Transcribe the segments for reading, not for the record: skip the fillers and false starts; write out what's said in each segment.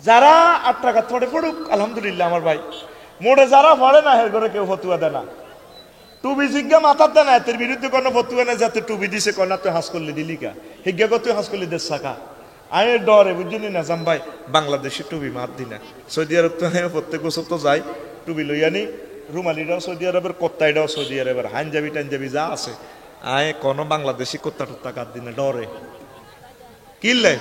যারা 8 টাকা পড়ে পড়ুক আলহামদুলিল্লাহ আমার ভাই, মোড়ে যারা পড়ে না হের করে কেউ ফতুয়া দেয় না, টুবি জিজ্ঞা মাথার দেয় না, এর বিরুদ্ধে কোনো ফতুয়া নেই, যাতে টুবি দিছে কনা তুই হাস করলে দিলি কা হিজ্ঞা কর তুই হাস করলে দেশ শাখা আয় ডরে বুঝলি না জাম ভাই, বাংলাদেশে টুবি মার দি না, সৌদি আরব তো প্রত্যেক বছর তো যাই টুবি লইয়া নি, রুমালিটাও সৌদি আরবের, কোত্তাইটাও সৌদি আরবের, হাঞ্জাবি টাঞ্জাবি যা আছে আয় কোনো বাংলাদেশি কোত্তা টুত্তা কাট দি না ডরে কিনলে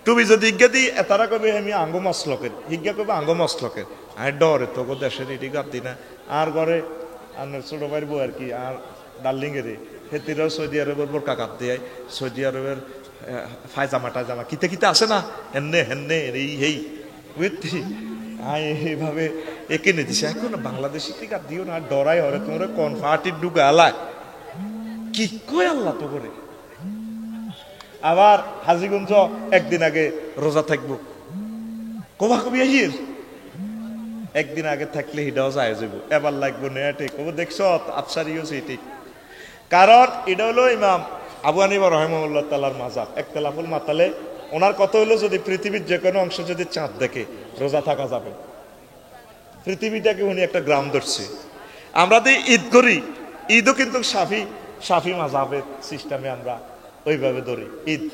টুবি যদি ইজ্ঞা দিই তারা কবে আমি আঙ্গ মসলকের হিজ্ঞা কবে আঙ্গ মসলকের আয় ডরে তো দেশের এটি কাট দি না, আর ঘরে আর ছোট ভাইয়ের বউ আর কি আর ডার্লিং এর হেতিরাও সৌদি আরবের বোরকা কাট দিয়ে সৌদি আরবের ফায়জামা টাজামা কিতে কিতে আসে না হেন্নে হেন্নে এই হেই বুঝছি আয় এইভাবে একে নে দিছে। এখন বাংলাদেশি টিকা দিও না, ডরাই হরে তোমরা কনফার্টির ডুগা আলায় কি কই আল্লাহ তো করে। আবার হাজিগঞ্জ একদিন আগে রোজা থাকবো কবা কবি আহির একদিন আগে থাকলে হিটাও যায় যাব, এবার লাগবো না ঠিক কব দেখছো আফসারিও সেই ঠিক, কারণ এটা হলো ইমাম আবু হানিফা রাহিমাহুল্লাহ তাআলার মাযহাব। ইখতিলাফুল মাতালে ওনার কথা হলো যদি পৃথিবীর যে কোনো অংশ যদি চাঁদ দেখে রোজা থাকা যাবে, পৃথিবীটাকে উনি একটা গ্রাম ধরছে। আমরা যে ঈদ করি ঈদও কিন্তু শাফি মাযহাবের সিস্টেমে আমরা ওইভাবে ধরি ঈদ।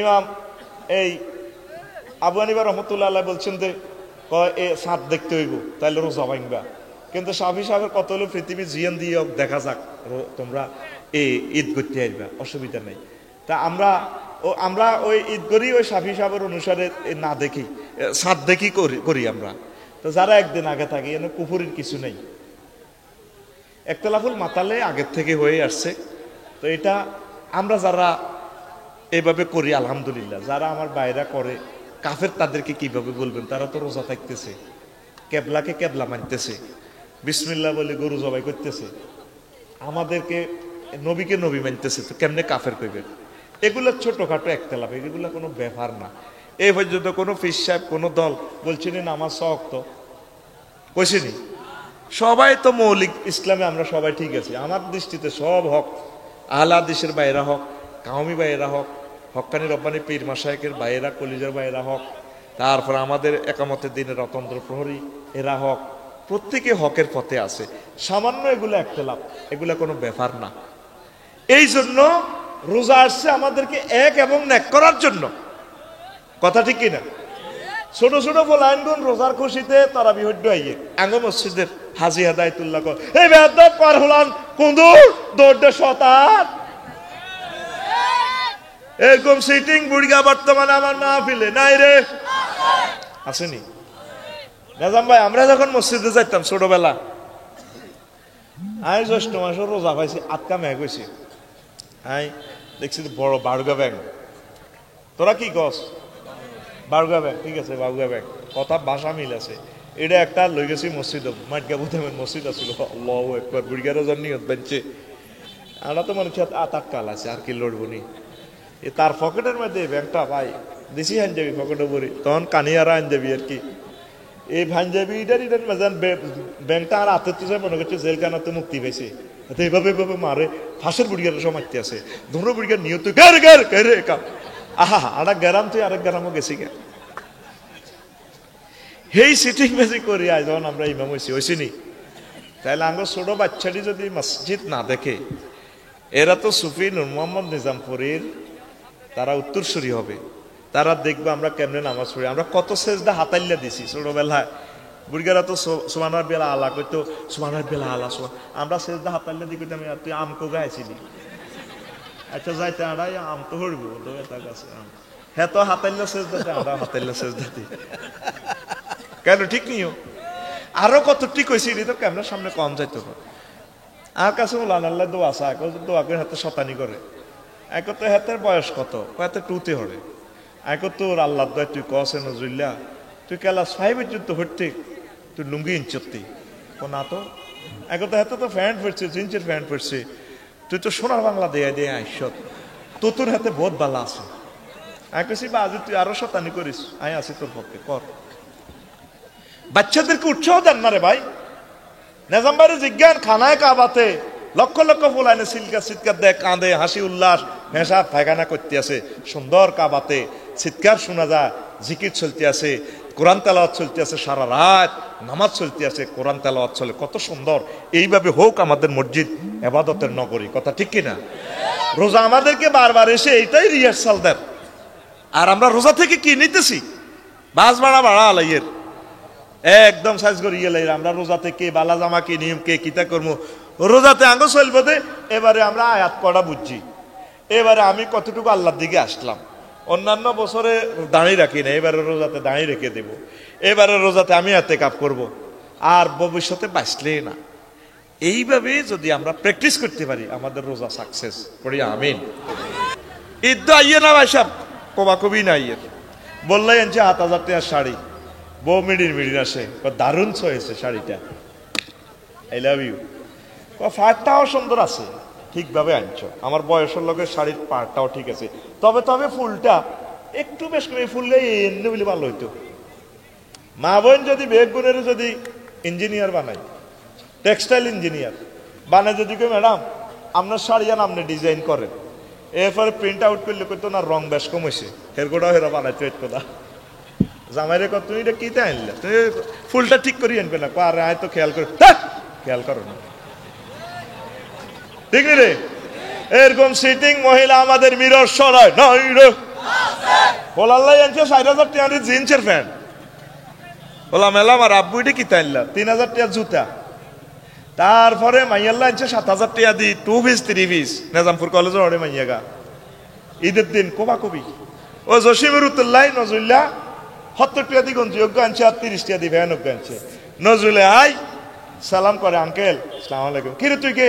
ইমাম এই আবু হানিফা রাহমাতুল্লাহ আলাইহি বলছেন যে এ চাঁদ দেখতে হইব তাহলে রোজা ভাঙবা, কিন্তু শাফি সাহেবের কত হলো পৃথিবী জিয়ান দিয়ে দেখা যাক তোমরা এই ঈদ করতে আসবা অসুবিধা নেই। তা আমরা ওই ঈদ করি ওই শাফি সাহেবের অনুসারে না দেখি চাঁদ দেখি করি আমরা। তো যারা একদিন আগে থাকি এনে কুফুরির কিছু নেই, ইখতিলাফুল মাতালে আগের থেকে হয়ে আসছে। তো এটা আমরা যারা এভাবে করি আলহামদুলিল্লাহ, যারা আমার বাইরা করে কাফের তাদেরকে কিভাবে বলবেন, তারা তো রোজা থাকতেছে, কেবলাকে কেবলা মানতেছে, বিসমিল্লাহ বলে গরু জবাই করতেছে, আমাদেরকে নবীকে নবী মানতেছে, তো কেমনে কাফের কইবেন? এগুলো ছোটখাটো ইখতিলাফ, এগুলো কোনো ব্যাপার না। এই পর্যন্ত কোনো পীর সাহেব কোনো দল বলছেন নামাজ ওয়াক্ত কইছেনি, সবাই তো মৌলিক ইসলামে আমরা সবাই ঠিক আছে, আমার দৃষ্টিতে সব হক, আহলে হাদিসের বাইরা হক, কাওমি বাইরা হক, হক্কানি রব্বানি পীর মাশায়েখের বাইরা, কলিজার বাইরা হক, তারপর আমাদের একামতের দিনের রতন্ত্র প্রহরী এরা হক, প্রত্যেকে হকের পথে আছে। সামান্য এগুলো ইখতিলাফ, এগুলো কোনো ব্যাপার না। এই জন্য রোজা আসছে আমাদেরকে এক এবং নেক করার জন্য, কথা ঠিক কিনা? ছোট ছোট ফলাইনগুন রোজার খুশিতে তারাবি হইড আইয়ে আঙ্গ মসজিদের হাজি হেদায়েতুল্লাহ কর এই বেয়াদব পার হলান কুন্দুর দৌড়ে শতান এরকম সিটিং বুড়িগা বর্তমানে আমার মাহফিলে নাই রে, আসেনি? নাজাম ভাই আমরা যখন মসজিদে যাইতাম ছোটবেলা, আই জ্যৈষ্ঠ মাসের রোজা পাইছি, আটকা মেঘ হয়েছি, আই দেখছি বড় বারুগা ব্যাগ, তোরা কি কস? বারুগা ব্যাগ, ঠিক আছে বারুগা ব্যাগ, কথা ভাষা মিল আছে। এটা একটা লই গেছি মসজিদ, মাটগা বুধেমের মসজিদ আছিল, আল্লাহু আকবার, বুড়িগারও জন নিয়ত বানছে, আমরা তো মনে হচ্ছে আটাক্কাল আছে আর কি লড়বনি। তার পকেটের মধ্যে ব্যাগটা ভাই দেশি হাঞ্জাবি পকেটে পড়ি, তখন কানিয়ারা হাঞ্জাবি আর কি, এই পাঞ্জাবি ইটার মেজান ব্যাংকটা আর হাতে তুলে মনে করছে জেলখানাতে মুক্তি পাইছে, এইভাবে এইভাবে মারে, ফাঁসের বুড়িগার সব মারতে আছে, ধরো বুড়িগার নিয়ত আহা আটা গ্রাম তুই আরেক গ্রামও গেছি গে। এই সিটিং বেশি করি আজ যখন আমরা ইমাম হয়েছি নি, তাহলে আঙ্গ ছোট বাচ্চাটি যদি মসজিদ না দেখে, এরা তো সুফি নূর মোহাম্মদ নিজামপুরীর তারা উত্তরসূরি হবে, তারা দেখবে আমরা কেমনে নামাজ পড়ি, আমরা কত সেজদা হাতাইল্লা দিছি ছোটবেলায়, বুড়িগারা তো সুবহানার বেলা আলা কইতো, সুবহানার বেলা আলা সুবহান, আমরা সেজদা হাতাইল্লা দিই কইতাম তুই আমকো গাইছিলি, আচ্ছা যাইতে আড়াই আম তো হইব তো এটা কাছে আম, হ্যাঁ তো হাতাইল্লা সেজদাতে আমরা হাতাইল্লা সেজদা দিই কেন, ঠিক নিও আরো কত ঠিক হয়েছে, এটা তো ক্যামেরার সামনে কম যাইতো। আর কাছে আল্লাহ দোয়া আছে, দোয়া করে হাতে শতানি করে, এক তো হাতের বয়স কত, হাতে টুতে হরে, এক তোর আল্লাহ দয় তুই কসে নজরুল্লাহ তুই ক্লাস 5 পর্যন্ত হইতে তুই লুঙ্গি ইঞ্চতি না তো, এক তো হাতে তো প্যান্ট পড়ছে, জিন্সের প্যান্ট পড়ছে, তুই তো সোনার বাংলা দেয়া দিয়ে আইসত, তোর হাতে বহুত বালা আছে, আমি কেছি বা আজ তুই আরো শতানি করিস, আমি আছি তোর পক্ষে কর। বাচ্চাদেরকে উৎসাহ দেন না রে ভাই, নিজামবাড়ি জিজ্ঞান খানায় কাবাতে লক্ষ লক্ষ ফুলাইনে সিলকা চিৎকার দেয়, কাঁদে, হাসি উল্লাস, ভেসা পায়খানা করতে আছে, সুন্দর কাবাতে চিৎকার শোনা যায়, জিকির চলতে আছে, কোরআন তেলাওয়াত চলতে আছে, সারা রাত নামাজ চলতে আছে, কোরআন তেলাওয়াত চলে, কত সুন্দর। এইভাবে হোক আমাদের মসজিদ ইবাদতের নগরী, কথা ঠিক কিনা? রোজা আমাদেরকে বারবার এসে এইটাই রিহার্সাল দেন। আর আমরা রোজা থেকে কি নিতেছি? বাস ভাড়া আলাইয়ের একদম সাইজ করে ইয়ে লাইর। আমরা রোজা থেকে বালা জামা কি নিয়ম কে কিতা করবো, রোজাতে আঙ্গ চলবো দে। এবারে আমরা আয়াত করা বুঝছি, এবারে আমি কতটুকু আল্লাহর দিকে আসলাম। অন্যান্য বছরে দাঁড়িয়ে রাখি না, এবারে রোজাতে দাঁড়িয়ে রেখে দেব। এবারে রোজাতে আমি এতেকাফ করব, আর ভবিষ্যতে বাঁচলে না। এইভাবে যদি আমরা প্র্যাকটিস করতে পারি আমাদের রোজা সাকসেস করি, আমিন। ঈদ তো আইয়ে না ভাই সাহেব, কবাকবি না আইয়ের। বললাই আনছে ৭,০০০ টাকার শাড়ি, বউ মিডির আসে, দারুণ হয়েছে শাড়িটা, আই লাভ ইউ। ফাটটাও সুন্দর আছে, ঠিকভাবে আনছো। আমার বয়সের লোকের শাড়ির পাড়টাও ঠিক আছে, তবে ফুলটা একটু বেশ করে ফুললে এমনি বলে ভালো হইতো। মা বোন যদি বেগুনের যদি ইঞ্জিনিয়ার বানাই, টেক্সটাইল ইঞ্জিনিয়ার বানায়, যদি কেউ ম্যাডাম আপনার শাড়ি আন আপনি ডিজাইন করেন, এরপরে প্রিন্ট আউট করলে করতো না রং বেশ কম হয়েছে, হেরগোটাও হেরা বানাইতো এক কথা। জামাইরে কত তুমি এটা কিতে আনলে, তুমি ফুলটা ঠিক করি আনবে না, আরে আয় তো খেয়াল করে, খেয়াল করো না, ঠিক রে? এরকম সিটিং মহিলা আমাদের মিরর সরায় নাই রে। ওলাল্লাই আনছে ৬০,০০০ টাকার জিন্সের প্যান্ট, ওলা মেলা আমার আব্বু এটা কিতে আনলা ৩,০০০ টাকার জুতা। তারপরে মাইয়াল্লা আনছে ৭,০০০ টাকা দি 2 পিস 3 পিস নিজামপুর কলেজের অড়ে মাইয়াগা। ঈদের দিন কবি ও জসিমের উত্তরলাই নজরুল্লাহ ৭০ টাকা দি গঞ্জি অজ্ঞ আনছে, আর ৩০ টাকা দি ভ্যান অজ্ঞ আনছে। নজরুলে আই সালাম করে, আঙ্কেল সালাম আলাইকুম। কিরে তুই কে?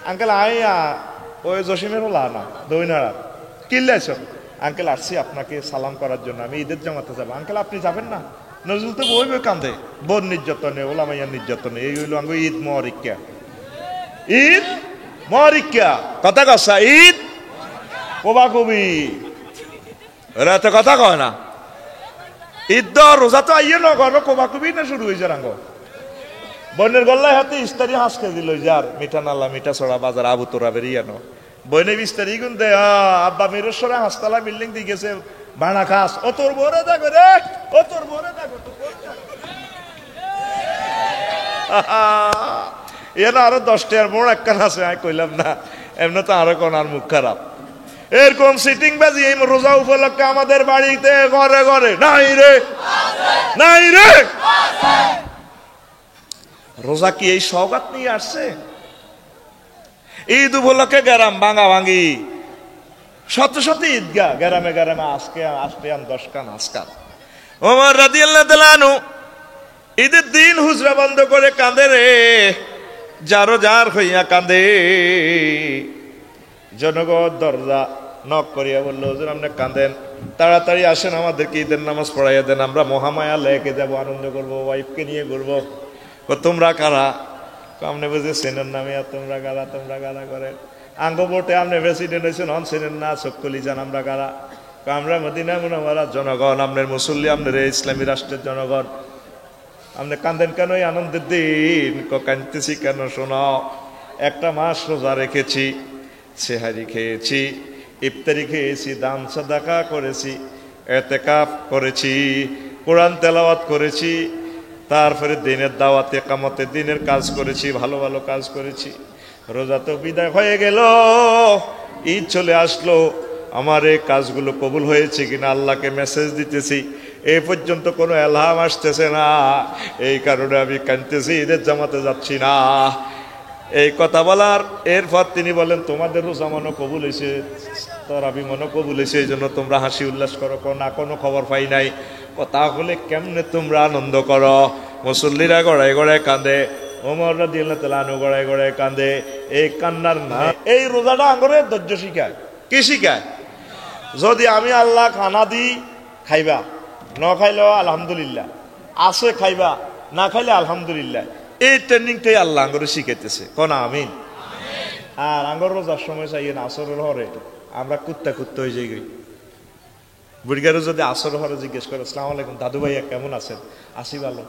আঙ্কেল আইয়া ওই জসিমের হলা না দইনাড়া। কিল্লাইছ? আঙ্কেল আসছি আপনাকে সালাম করার জন্য, আমি ঈদের জামাতে যাবো। আঙ্কেল আপনি যাবেন না? নজরুল তো বই বই কান্দে, বোন নির্যাতনে, ওলা মাইয়ার নির্যাতনে। এই হইল আঙ্গ ঈদ মহরিকা, ঈদ মহরিকা, কথা কসা ঈদ কবি, ওরা তো কথা কয় না। ঈদ রোজা তো আইয়ে ন করবো, কবি না শুরু হয়েছে রাঙ্গ। বইনের গল্লায় হাতে ইস্তারি হাঁস খেয়ে দিল, যার মিঠা নাল্লা মিঠা ছড়া বাজার আবু তোরা বেরিয়ানো। বইনে ইস্তারি গুনতে আব্বা মিরসরে হাঁসতলা বিল্ডিং দিয়ে গেছে বানা খাস, ও তোর বোরে দেখো রে, ও তোর বোরে দেখো। এর আরো 10 টাকার মোড় একখান আছে, আমি কইলাম না, এমনি তো আরো কোন আর মুখ খারাপ। এরকম সিটিং বাজি এই রোজা উপলক্ষে আমাদের বাড়িতে ঘরে ঘরে নাই রে, নাই রে। রোজা কি এই সওগাত নিয়ে আসছে? ঈদ উপলক্ষে গ্রাম ভাঙা ভাঙি, শত শত ঈদগা গ্রামে গ্রামে আজকে আসতে 10 কান আজকাল। ওমর রাদিয়াল্লাহু তাআলা আনহু ঈদের দিন হুজরা বন্ধ করে কাঁদে রে, যারো যার হইয়া কাঁদে। জনগণ দরজা নক করিয়া বলল, হুজুর আপনি কাঁদেন, তাড়াতাড়ি আসেন, আমাদেরকে ঈদের নামাজ পড়াইয়া দেন, আমরা মহামায়া লেকে যাবো, আনন্দ করবো, ওয়াইফকে নিয়ে ঘুরবো। তোমরা কারা? আপনি বুঝে সেনের নামে, আর তোমরা কারা? তোমরা কারা করে আঙ্গ ভোটে আপনি প্রেসিডেন্ট হয়েছেন, হন সেনের না চক্কলি যান, আমরা কারা? আমরা মদিনা মুনাওয়ারার জনগণ, আপনার মুসল্লি, আপনার ইসলামী রাষ্ট্রের জনগণ। আপনি কান্দেন কেন এই আনন্দের দিন? কাঁদতেছি কেন? শোনো, একটা মাস রোজা রেখেছি, সেহারি খেয়েছি, ইফতারি খেয়েছি, দান সাদাকা করেছি, এতেকাফ করেছি, কোরআন তেলাওয়াত করেছি, তারপরে দিনের দাওয়াতে কামতে দিনের কাজ করেছি, ভালো ভালো কাজ করেছি। রোজা তো বিদায় হয়ে গেল, ঈদ চলে আসলো, আমার এই কাজগুলো কবুল হয়েছে কিনা আল্লাহকে মেসেজ দিতেছি, এই পর্যন্ত কোনো এলহাম আসতেছে না। এই কারণে আমি কাঁদতেছি, ঈদের জামাতে যাচ্ছি না। এই কথা বলার এরপর তিনি বলেন, তোমাদের রোজা মনে কবুল হয়েছে, তারাবি মনে কবুল হয়েছে, এই জন্য তোমরা হাসি উল্লাস করো। না, কোনো খবর পাই নাই। কথা হলে কেমনে তোমরা আনন্দ করো? মুসল্লিরা গড়ায় গড়ায় কাঁদে, ওমর রাদিয়াল্লাহু তাআলা আনহু গড়ায় গড়ায় কাঁদে। এই কান্নার না, এই রোজাটা আঙ্গরে ধৈর্য শিখায়। কি শিখায়? যদি আমি আল্লাহ খানা দিই খাইবা, ন খাইলেও আলহামদুলিল্লাহ, আছে খাইবা, না খাইলে আলহামদুলিল্লাহ। এই ট্রেনিংটাই আল্লাহ আঙ্গরে শিখাইতেছে, কোন আমিন। আর আঙ্গর রোজার সময় চাইয়ে না আসরের হরে আমরা কুত্তা হয়ে যাই। বুড়িগারও যদি আসর হরে জিজ্ঞেস করে, আসসালামু আলাইকুম দাদু ভাইয়া কেমন আছেন? আসি ভালো।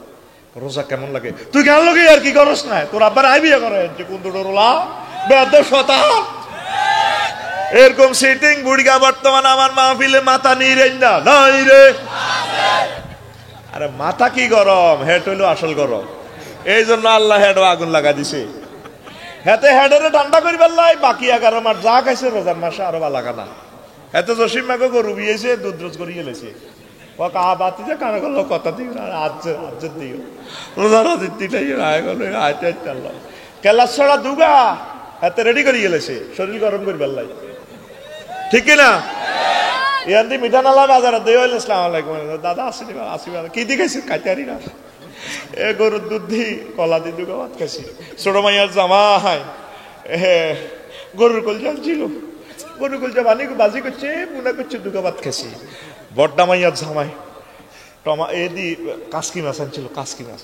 রোজা কেমন লাগে? তুই কেন লাগে আর কি করস না? তোর আব্বার আই বিয়ে করে কোন দুটো রোলা বেদ শতা। এরকম সিটিং বুড়িগা বর্তমানে আমার মাহফিলে মাথা নিয়ে না নাই রে। আরে মাথা কি গরম, হেড হইলো আসল গরম। এই জন্য আল্লাহ হেডও আগুন লাগা দিছে। হেতে হেডেরে ঠান্ডা করি পেলাই, বাকি 11 মাস যা খাইছে রোজার মাসে আরো বা লাগা না। এত জসিম মাকে গরু বিয়েছে, দুধ রোজ করিয়ে লেছে। ও কা বাতি যে কানে করলো কথা দিও আজ দিও রোজার দিটাই আয় গেল আয়তে আল্লাহ কেলাস ছড়া দুগা এত রেডি করিয়ে গেলেছে, শরীর গরম করি পেলাই। ঠিক কিনা? ইয়ান্দি মিঠা নালা বাজারে দেওয়া আসসালাম আলাইকুম, দাদা আসিনি আসি কি দিখাইছে খাইতে পারি না। এ গরুর দুধ দি কলা দি দুগা ভাত খাইছি। ছোট মাইয়ার জামা হাই গরুর কলজা ছিল, গরুর কলজা বাজি করছে, মুনা করছে, দুগা ভাত খাইছি। বড্ডা মাইয়ার জামাই দি কাসকি মাছ আনছিল, কাসকি মাছ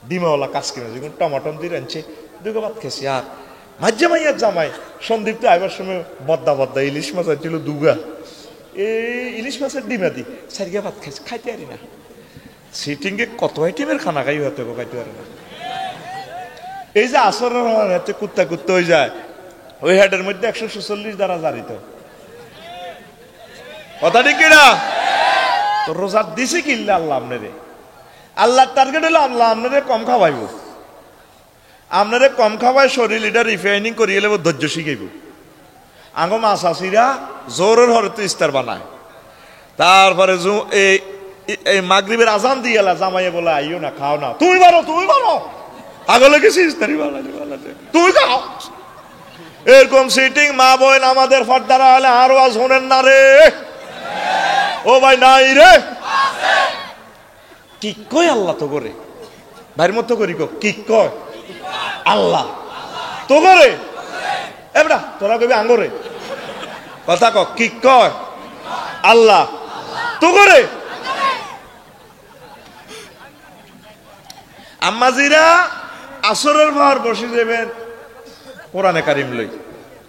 ডিমাওয়ালা কাসকি মাছ, যখন টমাটম দিয়ে আনছে, দুগা ভাত খেয়েছি। আর মাঝে মাইয়ার জামাই সন্দীপ তো আইবার সময় বদ্দা ইলিশ মাছ আনছিল দুগা, এই ইলিশ মাছের ডিমা দি সারিগা ভাত খাইছে, খাইতে পারি না। সিটিংয়ে কত আইটেমের খানা খাই হতে খাইতে পারে না। এই যে আসরের হাতে কুত্তা হয়ে যায়, ওই হেডের মধ্যে 146 দ্বারা জারিত কথা ঠিক কিনা? তো রোজা দিছে কিনলে আল্লাহ আপনারে, আল্লাহর টার্গেট হলো আল্লাহ আপনারে কম খাওয়াইব, আপনারে কম খাওয়াই শরীর এটা রিফাইনিং করিয়ে লেব, ধৈর্য শিখাইব। আঙ্গ মাছাসিরা জোরের হরে তো ইস্তার বানায়, তারপরে এই মাগরিবের আজান দিয়ে এলা জামাইয়ে বলে আইও না, খাও না, তুমি বারো আগলে গেছি ইস্তারি বানাতে তুই খাও। এরকম সিটিং মা বোন আমাদের ফর্দারা হলে আরো আজ শোনেন না রে, ও ভাই নাই রে, কি কয় আল্লাহ তো করে ভাইয়ের মতো করি কি কয় আল্লাহ তো করে, এবড়া তোরা কবি আঙ্গরে কথা কি কয় আল্লাহ তো করে। আম্মাজিরা আসরের ভার বসে যাবেন কোরআনে কারিম লই,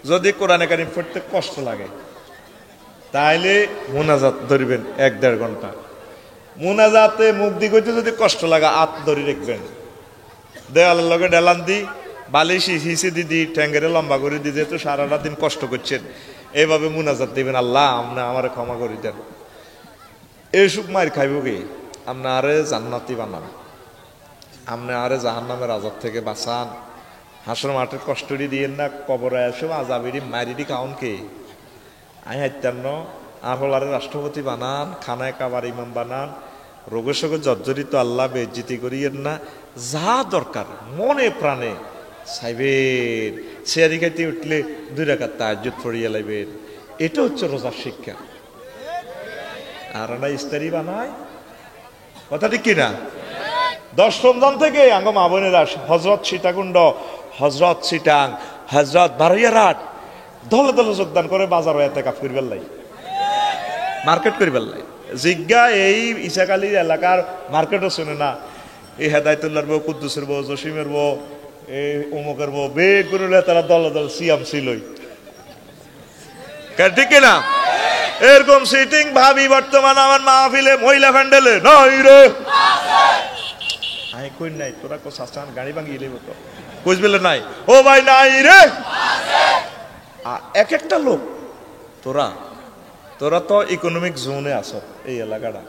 যদি কোরআনে কারিম পড়তে কষ্ট লাগে তাইলে মোনাজাত ধরবেন 1-1.5 ঘন্টা। মোনাজাতে মুখ দি করতে যদি কষ্ট লাগে হাত ধরে রাখবেন, দেওয়ালের লগে ডেলান দি বালিশ হিসে দিদি ট্যাঙ্গেরে লম্বা করে দি, যেহেতু সারাটা দিন কষ্ট করছেন, এইভাবে মোনাজাত দিবেন, আল্লাহ আপনি আমার ক্ষমা করে দেন। এইসব মায়ের খাইব কি? আপনি আরে জান্নাতি বানান, আপনি আরে জাহান্নামের আজাব থেকে বাঁচান, হাসর মাঠের কষ্টটি দিয়েন না, কবরে এসব আজাবিরি মারিডি খাওন কে আই হাইতান্ন আর হলারে রাষ্ট্রপতি বানান, খানায় কাবার ইমাম বানান, রোগে শোগে জর্জরিত আল্লাহ বেজ্জিতি করিয়েন না। যা দরকার মনে প্রাণে সাইবেন, শেয়ারি খাইতে উঠলে 2 রাকাত তাহাজ্জুদ পড়িয়ে লাইবেন। এটা হচ্ছে রোজার শিক্ষা। আর না ইস্তারি বানায় কথা ঠিক কিনা? 10 রমজান থেকে আঙ্গ মা বোনেরা হজরত সীতাকুণ্ড, হজরত সিটাং, হজরত বারৈয়ারহাট দলে দলে যোগদান করে বাজারও এতে কাপ করি বেল্লাই, মার্কেট করি বেল্লাই। জিজ্ঞা এই ইসাকালির এলাকার মার্কেটও শুনে না, এই হেদায়তুল্লাহর বউ, কুদ্দুসের বউ, জসিমের বউ, এই অমুকের বউ বেগ করে তারা দলে দল সিয়াম ছিলই, ঠিক কিনা? এরকম সিটিং ভাবি বর্তমান আমার মাহফিলে মহিলা ফ্যান্ডেলে নাই রে, আমি কই নাই, তোরা কো সাস্তান গাড়ি ভাঙিয়ে লেব তো বুঝবেলে নাই, ও ভাই নাই রে। এক একটা লোক তোরা তো ইকোনমিক জোনে আছো, এই এলাকাটা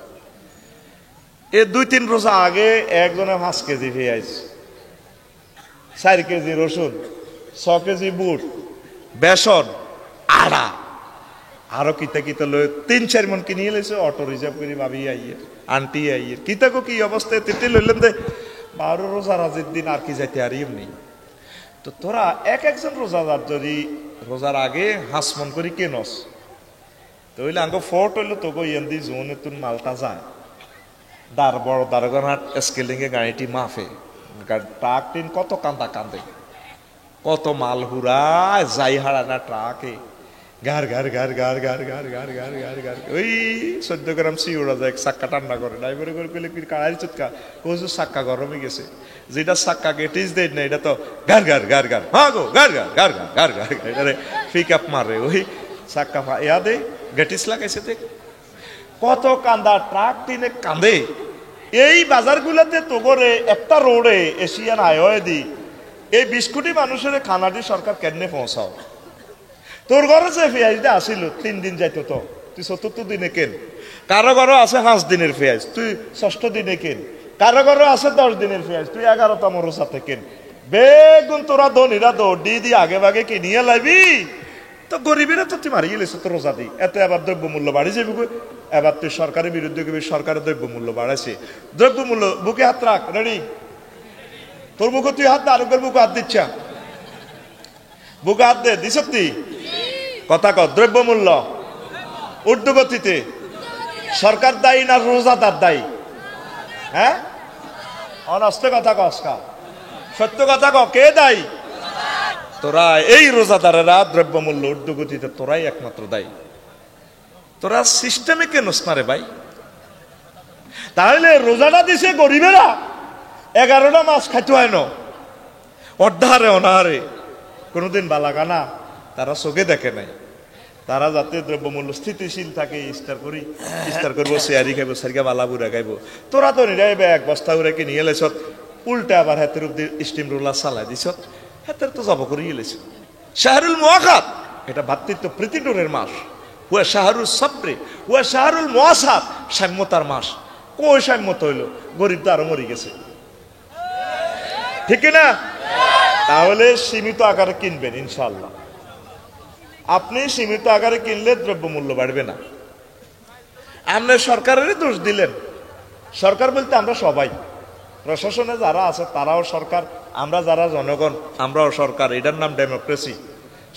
এ 2-3 রোজা আগে একজনে 5 কেজি পেঁয়াজ, 4 কেজি রসুন, 6 কেজি বুট, বেসন, আড়া, আরো কিতা লই 3-4 মন কিনিয়ে লেছে, অটো রিজার্ভ করি ভাবি আইয়ে আন্টি আইয়ে কিতাকো কি অবস্থায় তিতে লইলেন দে 12 রোজা রাজের দিন আর কি যাইতে আর এমনি। তো তোরা একজন রোজাদার যদি রোজার আগে হাসমন করি কেনস, তো হইলে আঙ্গ ফোর্ট হইলো তোকে ইয়েন্দি জোনে তুন মালটা যায় বড় দারোগানহাট স্কেলিং এ গাড়িটি মাফে ট্রাক টিন কত কান্দে, কত মাল হুরায় যাই হারা না ট্রাকে, গার গার গার গার গার গার গার গার গার গার ওই 14 গ্রাম সিউড়া যায়, চাক্কা ঠান্ডা করে ড্রাইভারে করে কইলে কাড়াই চুটকা কোজ চাক্কা গরমে গেছে, যেটা চাক্কা গেটিস দেয় না এটা তো গার গার গার গার, হ্যাঁ গো গার গার গার গার গার গার এটারে পিক আপ মারে, ওই চাক্কা ইয়া দে গেটিস লাগাইছে দেখ কত কান্দা, ট্রাক টিনে কান্দে। এই বাজারগুলোতে তো করে একটা রোডে এশিয়ান হাইওয়ে দি এই 20 কোটি মানুষের খানাটি সরকার কেমনে পৌঁছাও? তোর ঘরে যে পেঁয়াজটা আসিল 3 দিন যাইতো, তো তুই 74 দিনে কেন কারো ঘরও আছে 5 দিনের পেঁয়াজ, তুই 6ষ্ঠ দিনে কেন। কারো ঘরও আছে 10 দিনের পেঁয়াজ, তুই 11তম রোজাতে কেন। বেগুন তোরা ধনীরা দৌড় দিয়ে আগে ভাগে কিনিয়ে লাইবি, তো গরিবেরা তো তুই মারিয়ে লেছো তো রোজা দিই। এতে আবার দ্রব্যমূল্য বাড়ি যাবি, এবার তুই সরকারের বিরুদ্ধে গবি, সরকারের দ্রব্যমূল্য বাড়াইছে। দ্রব্যমূল্য বুকে হাত রাখ, রেডি? তোর মুখে তুই হাত দে, আরোগ্যের বুকে হাত দিচ্ছা, বুকে হাত দে, দিস তুই কথা কর। দ্রব্যমূল্য ঊর্ধ্বগতিতে সরকার দায়ী না রোজাদার দায়ী? হ্যাঁ, অনস্তে কথা কসকা, সত্য কথা ক, কে দায়ী? তোরা এই রোজাদারেরা দ্রব্যমূল্য ঊর্ধ্বগতিতে তোরাই একমাত্র দায়ী। তোরা সিস্টেমে কেন না রে ভাই? তাহলে রোজাটা দিছে গরিবেরা, 11টা মাস খাইতে হয় না, অর্ধারে অনাহারে, কোনোদিন বালাগানা তারা চোখে দেখে নাই। তারা যাতে দ্রব্যমূল্য স্থিতিশীল থাকে, ইস্তার করবো, শেয়ারি খাইবো, সারিকা বালা বুড়া খাইবো। তোরা তো নিরাইবে 1 বস্তা উড়ে কিনে এলেছ, উল্টা আবার হাতের স্টিম রোলার চালাই দিছ, হাতের তো জব করে এলেছ। শাহরুল মুআখাত, এটা ভাতৃত্ব প্রীতিটোরের মাস। হুয়া শাহরুল সবরে, হুয়া শাহরুল মুআসাত, সাম্যতার মাস। কই সাম্যতা হইল? গরিব তো আরো মরে গেছে, ঠিক না? তাহলে সীমিত আকারে কিনবেন ইনশাআল্লাহ। আপনি সীমিত আকারে কিনলে দ্রব্যমূল্য বাড়বে না। আপনি সরকারেরই দোষ দিলেন। সরকার বলতে আমরা সবাই, প্রশাসনে যারা আছে তারাও সরকার, আমরা যারা জনগণ আমরাও সরকার। এটার নাম ডেমোক্রেসি।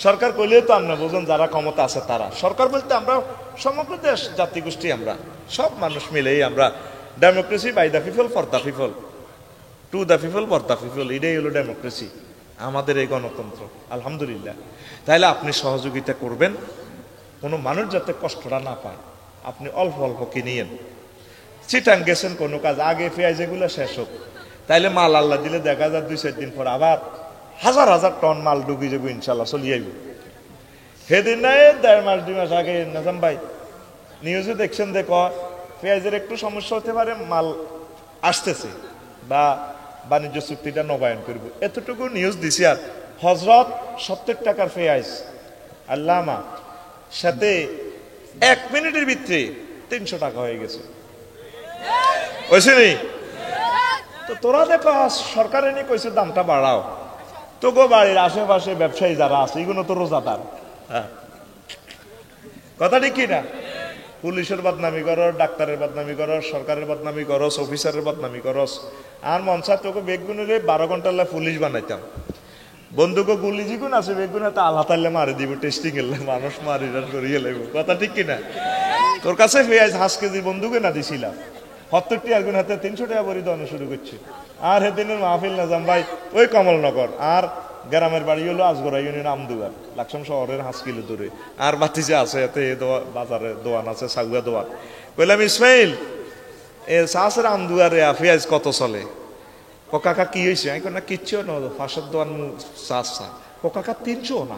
সরকার কইলে তো আপনি বোঝেন যারা ক্ষমতা আছে তারা। সরকার বলতে আমরা সমগ্র দেশ, জাতিগোষ্ঠী, আমরা সব মানুষ মিলেই আমরা democracy. By the people, for the people, to the people, for the people, এটাই হলো ডেমোক্রেসি, আমাদের এই গণতন্ত্র। আলহামদুলিল্লাহ। তাহলে আপনি সহযোগিতা করবেন, কোনো মানুষ যাতে কষ্টটা না পায়। আপনি অল্প অল্প কিনিয়েন। চিটাং গেছেন কোনো কাজ, আগে পেঁয়াজ এগুলো শেষ হোক, তাইলে মাল আল্লাহ দিলে দেখা যায় 2-4 দিন পর আবার হাজার হাজার টন মাল ঢুকি যাবো, ইনশাল্লাহ চলি আইব। সেদিন নাই 1.5 মাস 2 মাস আগে নাজাম ভাই নিউজে দেখছেন, দেখো পেঁয়াজের একটু সমস্যা হতে পারে, মাল আসতেছে বা বাণিজ্য চুক্তিটা নবায়ন করব, এতটুকু নিউজ দিছি। আর হজরত 70 টাকার পেঁয়াজ আল্লামা সাথে 1 মিনিটের ভিতরে 300 টাকা হয়ে গেছে, বুঝছিনি? তো তোরা দেখো সরকার এনে কইছে দামটা বাড়াও, তো গো বাড়ির আশেপাশে ব্যবসায়ী যারা আছে এগুলো তো রোজাদার। হ্যাঁ, কথা ঠিক কিনা? পুলিশের বদনামি করো, ডাক্তারের বদনামি করো, সরকারের বদনামি করস, অফিসারের বদনামি করস। আর মনসা তোকে বেগুনের 12 ঘন্টা পুলিশ বানাইতাম, বন্ধুকে গুলি জিগুন আছে বেগুন হাতে আল্লাহ তাল্লে মারি দিব, টেস্টিং এলে মানুষ মারি করিয়ে লাগব, কথা ঠিক কিনা? তোর কাছে পেঁয়াজ 5 কেজি বন্ধুকে না দিছিলাম, 70 টাকা হাতে 300 টাকা বড়ি দেওয়ানো শুরু করছে। আর সেদিনের মাহফিল নাজাম ভাই ওই কমলনগর, আর গ্রামের বাড়ি হলো আজগরা ইউনিয়ন আমদুয়ার, লাকসাম শহরের 5 কিলো দূরে। আর বাতিজা আছে এতে বাজারে দোয়ান আছে, সাগুয়া দোয়ান। কইলাম ইসমাইল এ সাসের আমদুয়ারে পেঁয়াজ কত চলে? ও কাকা কি হয়েছে? আমি না কিচ্ছু না, 500 দোয়ান চাষা। ও কাকা 300 না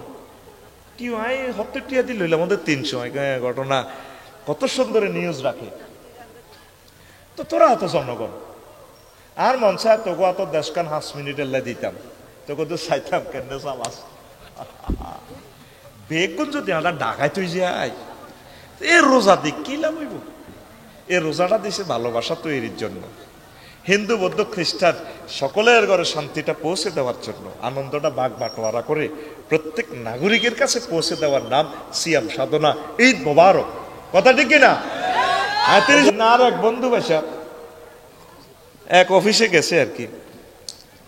কি? আমি 70 টাকা দিল আমাদের 300। ঘটনা কত সুন্দর নিউজ রাখে। তো তোরা এত জনগণ আর মন চায় তোকে এত দেশখান 5 মিনিটের লাই দিতাম, তোকে তো চাইতাম কেন চালাস। বেগুন যদি আমরা ঢাকায় তুই যাই, এ রোজা দিক কি লাভ হইব? এ রোজাটা দিছে ভালোবাসা তৈরির জন্য, হিন্দু বৌদ্ধ খ্রিস্টান সকলের ঘরে শান্তিটা পৌঁছে দেওয়ার জন্য, আনন্দটা ভাগ বাটোয়ারা করে প্রত্যেক নাগরিকের কাছে পৌঁছে দেওয়ার নাম সিয়াম সাধনা, ঈদ মোবারক, কথা ঠিক কিনা? আর এক বন্ধু বাসা এক অফিসে গেছে আর কি,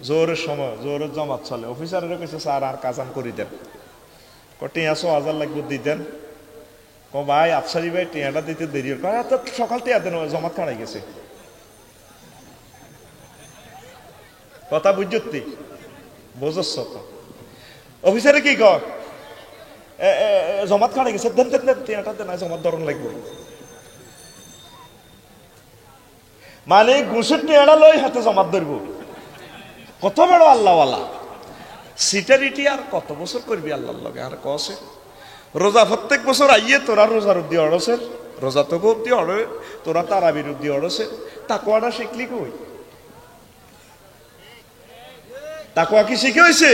জোরের সময়, জোরের জমাত চলে, অফিসারের কাছে স্যার আর কাজাম করে দেন, টিয়া 1,000 লাগবে দিতেন। ও ভাই আফসারি ভাই টিয়াটা দিতে দেরি হয়, সকাল টিয়া দেন, জমাত খাড়াই গেছে। কথা বুঝতি বোঝস তো? অফিসারে কি কর, জমাত খাড়াই গেছে, দেন দেন দেন টিয়াটা দেন, জমাত ধরন লাগবে। মানে ঘুষের টিয়াটা লই হাতে জমাত ধরব, কত বড় আল্লাহওয়ালা সিটারিটি। আর কত বছর করবি আল্লাহর লগে? আর কসে রোজা প্রত্যেক বছর আইয়ে তোরা রোজার উদ্দি অড়সের, রোজা তোকে অব্দি অড়ে, তোরা তারাবির উদ্দি অড়সের, তাকুয়াটা শিখলি কই? তাকুয়া কি শিখে হয়েছে?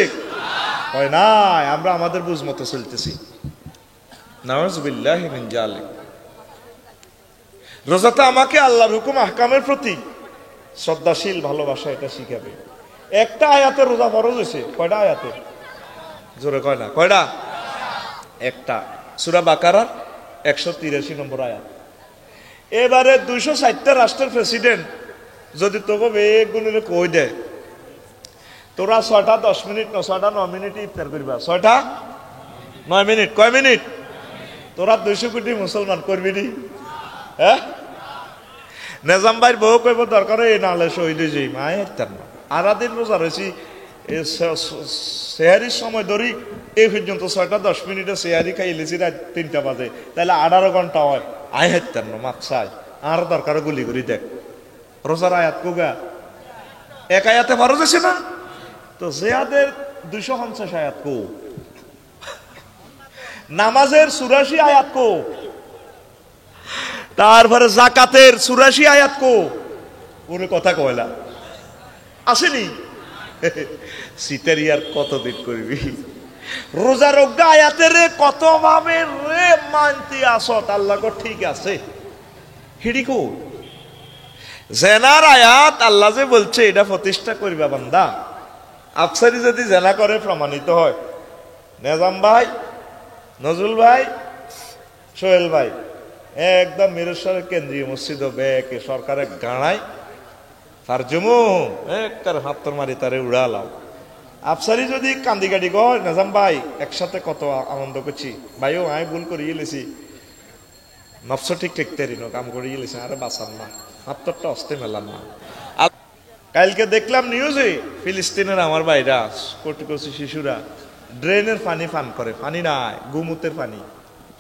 হয় নাই, আমরা আমাদের বুঝ মতো চলতেছি। নাউজুবিল্লাহি মিন জালিক। রোজাতে আমাকে আল্লাহর হুকুম আহকামের প্রতি শ্রদ্ধাশীল ভালোবাসা এটা শিখাবে। একটা আয়াতে রোজা ফরজ হয়েছে, কয়টা আয়াতে? জোরে কয় না, কয়টা? একটা, সূরা বাকারার 183 নম্বর আয়াত। এবারে 260টা রাষ্ট্রের প্রেসিডেন্ট যদি তোকে বেগুনের কই দেয় তোরা 6টা 10 মিনিট 6টা 9 মিনিট ইফতার করবা, 6টা 9 মিনিট, কয় মিনিট? তোরা 200 কোটি মুসলমান করবি নি? হ্যাঁ, নিজাম ভাইয়ের বউ কইব দরকার এই নালে শহীদ হয়ে যাই মায় ইফতার না। আরাদিন রোজা রয়েছি সেহারির সময় ধরি এই পর্যন্ত 6টা 10 মিনিটে সেহারি খাইলেছি রাত 3টা বাজে, তাহলে 18 ঘন্টা হয়। আয় হাইতার না মাকসাই আর দরকার গুলি করি দেখ রোজার আয়াত কোগা এক আয়াতে ফরজ আছে না, তো জিহাদের 250 আয়াত কো, নামাজের 84 আয়াত কো, তারপরে যাকাতের 84 আয়াত কো, ওরে কথা কয়লা আসেনি। সিটারিয়ার কতদিন করবি রোজার অজ্ঞা আয়াতের কত ভাবে রে মানতে আসত আল্লাহ কো ঠিক আছে হিডিকো জেনার আয়াত আল্লাহ যে বলছে এটা প্রতিষ্ঠা করবা বান্দা, আফসারি যদি জেনা করে প্রমাণিত হয়, নিজাম ভাই, নজরুল ভাই, সোহেল ভাই একদম মিরেশ্বরের কেন্দ্রীয় মসজিদ বেকে সরকারের গাড়ায় ফারজুমু একটার হাতর মারি তারে উড়ালাম। আফসারি যদি কান্দি গাড়ি গয় নিজাম ভাই একসাথে কত আনন্দ করছি ভাইও আমি ভুল করি গেলেছি নফস ঠিক ঠেকতে রিনো কাম করে গেলেছি আরে বাঁচান না হাতটা অস্তে মেলান না। কালকে দেখলাম নিউজে ফিলিস্তিনের আমার ভাইরা কোটি কোটি শিশুরা ড্রেনের পানি পান করে, পানি নাই গুমুতের পানি,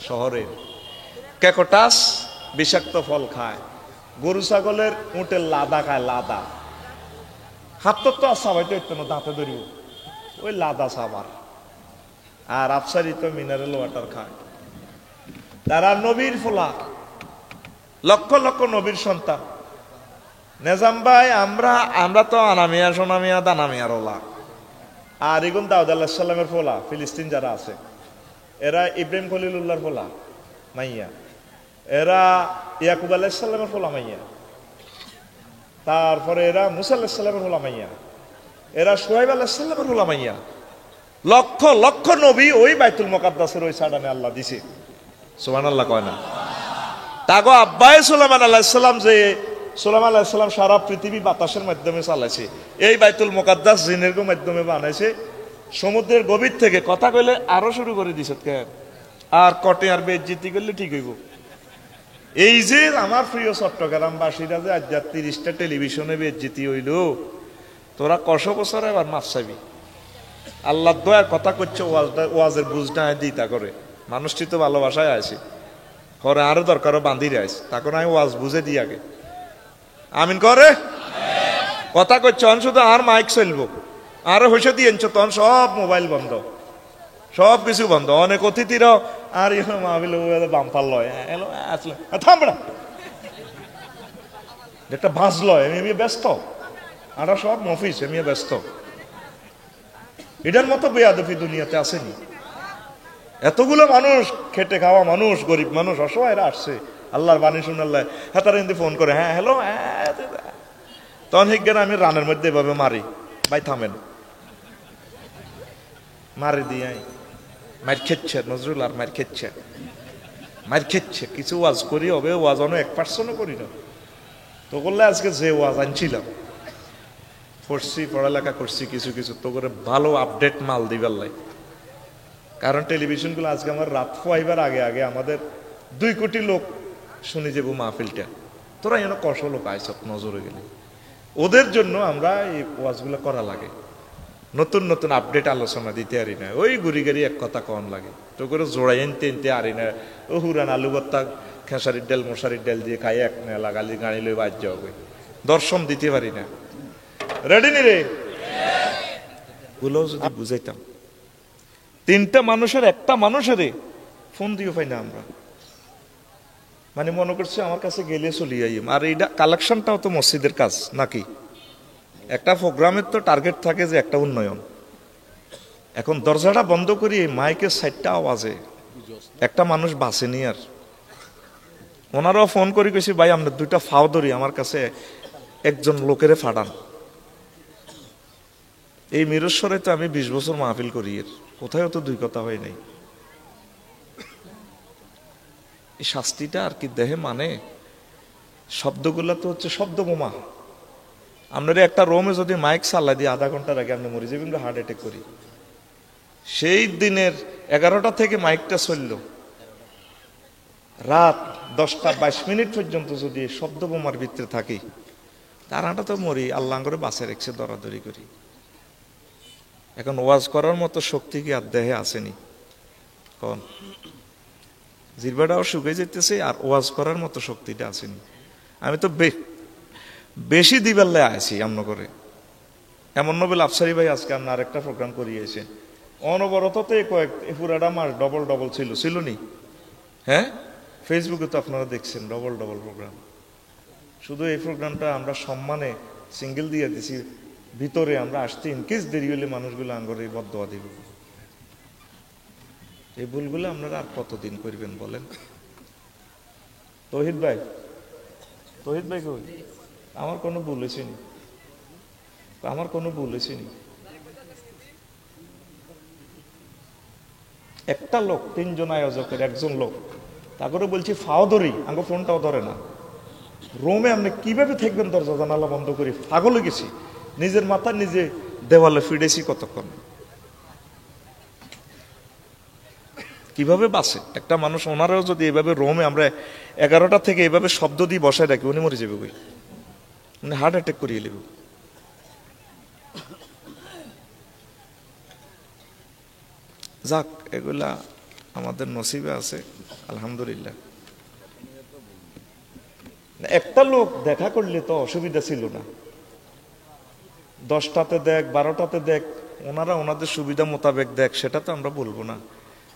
শহরের ক্যাকটাস বিষাক্ত ফল খায়, গরু ছাগলের উটের লাদা খায়, লাদা হাতর তো সাবাইতে হইতো না দাঁতে ধরিব ওই লাদা সাবার। আর আফসারি তো মিনারেল ওয়াটার খায়। তারা নবীর ফোলা, লক্ষ লক্ষ নবীর সন্তান। নিজাম ভাই আমরা তো আনামিয়া সোনামিয়া দানামিয়ার ওলা, আর এগুন দাউদ আলাইহিস সালামের ফোলা ফিলিস্তিন যারা আছে এরা ইব্রাহিম খলিলুল্লাহর ফোলা মাইয়া, এরা ইয়াকুব আলাইহিস সালামের ফোলা মাইয়া, তারপরে এরা মুসা আলাইহিস সালামের ফোলা মাইয়া, এরা শুআইব আলাইহিস সালামের ফোলা মাইয়া। লক্ষ লক্ষ নবী ওই বাইতুল মুকাদ্দাসের ওই সাডানে আল্লাহ দিছে, সুবহানাল্লাহ কয় না? তাগো আব্বায়ে সুলাইমান আলাইহিস সালাম, যে সুলাইমান আলাইহিস সালাম সারা পৃথিবী বাতাসের মাধ্যমে চালাইছে, এই বাইতুল মুকাদ্দাস জিনের মাধ্যমে বানাইছে, সমুদ্রের গভীর থেকে। কথা কইলে আরো শুরু করে দিছে কেন, আর কটে আর বেজ্জিতি করলে ঠিক হইব। এই যে আমার প্রিয় চট্টগ্রামবাসীরা যে আজ 30টা টেলিভিশনে বেজ্জিতি হইল, তোরা কশ বছর এবার মাছ চাবি। আল্লাহ দয়ার কথা করছে, ওয়াজের বুঝটা দিতা করে মানুষটি তো ভালোবাসায় আছে করে আরো দরকারও বান্ধিরে আছে, তখন আমি ওয়াজ বুঝে দিই আগে আমিন করে কথা করছে। শুধু আর মাইক চলবো আরো হইসে দিয়েছ, তখন সব মোবাইল বন্ধ, সব কিছু বন্ধ। অনেক অতিথিরাও আর মাহবিল বাম্পার লয় এলো আসলে থামড়া একটা ভাঁজ লয়, আমি ব্যস্ত, আর সব মফিস আমি ব্যস্ত। এটার মতো বেয়াদফি দুনিয়াতে আসেনি। এতগুলো মানুষ, খেটে খাওয়া মানুষ, গরিব মানুষ, অসহায়রা আসছে আল্লাহর বাণী শুনাল্লাহ। হ্যাঁ তারা কিন্তু ফোন করে, হ্যাঁ হ্যালো, তখন হিজ্ঞান আমি রানের মধ্যে এভাবে মারি, ভাই থামেন, মারি দিয়ে মার খেচ্ছে নজরুল, আর মার খেচ্ছে, মার খেচ্ছে। কিছু ওয়াজ করি হবে, ওয়াজ অনেক 1% করি না তো করলে আজকে যে ওয়াজ আনছিলাম পড়ছি, পড়ালেখা করছি কিছু কিছু, তো করে ভালো আপডেট মাল দিবার লাই। কারণ টেলিভিশনগুলো আজকে আমার রাত ফাইবার আগে আগে আমাদের 2 কোটি লোক শুনে যাবো মাহফিলটা, তোরা এনে কষ লোক আইস নজরে গেলে, ওদের জন্য আমরা এই ওয়াজগুলো করা লাগে। নতুন নতুন আপডেট আলোচনা দিতে পারি না, ওই গুড়ি গাড়ি এক কথা কন লাগে, তো করে জোড়াই এনতে এনতে আরি না। ও হুরান আলু ভর্তা খেসারির ডাল মশারির ডাল দিয়ে খাই এক নেলা গালি গাড়ি লই বাজ যাবে, দর্শন দিতে পারি না। রেডি নি রে গুলো যদি বুঝাইতাম, 3টা মানুষের একটা মানুষের ফোন দিও পাই না আমরা, মানে মনে করছে আমার কাছে গেলে চলি আইম। আর এইটা কালেকশনটাও তো মসজিদের কাজ নাকি, একটা প্রোগ্রামের তো টার্গেট থাকে যে একটা উন্নয়ন। এখন দরজাটা বন্ধ করি মাইকের 60টা আওয়াজে একটা মানুষ বাঁচেনি, আর ওনারাও ফোন করে কইছি ভাই আমরা দুইটা ফাও ধরি আমার কাছে একজন লোকেরে ফাড়ান। এই মিরস্বরে তো আমি 20 বছর মাহফিল করি, এর কোথাও তো দুই কথা হয় নাই। এই শাস্তিটা আর কি দেহে মানে? শব্দগুলা তো হচ্ছে শব্দ বোমা। আপনার একটা রোমে যদি মাইক চালাই দিয়ে আধা ঘন্টার আগে আপনি মরে যাবেন, হার্ট অ্যাটাক করি। সেই দিনের 11টা থেকে মাইকটা চলল, রাত 10টা 22 মিনিট পর্যন্ত যদি শব্দ বোমার ভিতরে থাকি, তারাটা তো মরি। আল্লাহ করে বাঁচে রেখেছে দরাদরি করি। এখন ওয়াজ করার মতো শক্তি কি আর দেহে আসেনি? কোন জিরবাটাও শুকিয়ে যেতেছে, আর ওয়াজ করার মতো শক্তিটা আসেনি। আমি তো বেশি দিবেল্লে আছি আমন করে। এমন নবেল আফসারি ভাই আজকে আমরা আরেকটা প্রোগ্রাম করিয়েছে, অনবরততে পুরাটা মাস ডবল ছিল নি? হ্যাঁ, ফেসবুকে তো আপনারা দেখছেন ডবল প্রোগ্রাম। শুধু এই প্রোগ্রামটা আমরা সম্মানে সিঙ্গেল দিয়ে দিছি, ভিতরে আমরা আসতে ইনকেস দেরি হলে মানুষগুলো আঙ্গরে বদদোয়া দিব। এই ভুলগুলো আপনারা আর কতদিন করবেন বলেন? তৌহিদ ভাই কই? আমার কোনো ভুল হয়েছেনি, একটা লোক, 3 জন আয়োজকের একজন লোক, তারপরে বলছি ফাও ধরি, আঙ্গো ফোনটাও ধরে না। রোমে আপনি কিভাবে থাকবেন দরজা জানালা বন্ধ করি? পাগল হয়ে গেছি, নিজের মাথা নিজে দেওয়ালে ফিরেছি কতক্ষণ। কিভাবে বাসে একটা মানুষ? ওনারাও যদি এভাবে রোমে আমরা 11টা থেকে এভাবে শব্দ দিয়ে বসায় রাখি, উনি মরে যাবে, উনি হার্ট অ্যাটাক করিয়ে নেব। যাক, এগুলা আমাদের নসিবে আছে আলহামদুলিল্লাহ। একটা লোক দেখা করলে তো অসুবিধা ছিল না, 10টাতে দেখ 12টাতে দেখ, ওনারা ওনাদের সুবিধা মোতাবেক দেখ, সেটা তো আমরা বলবো না।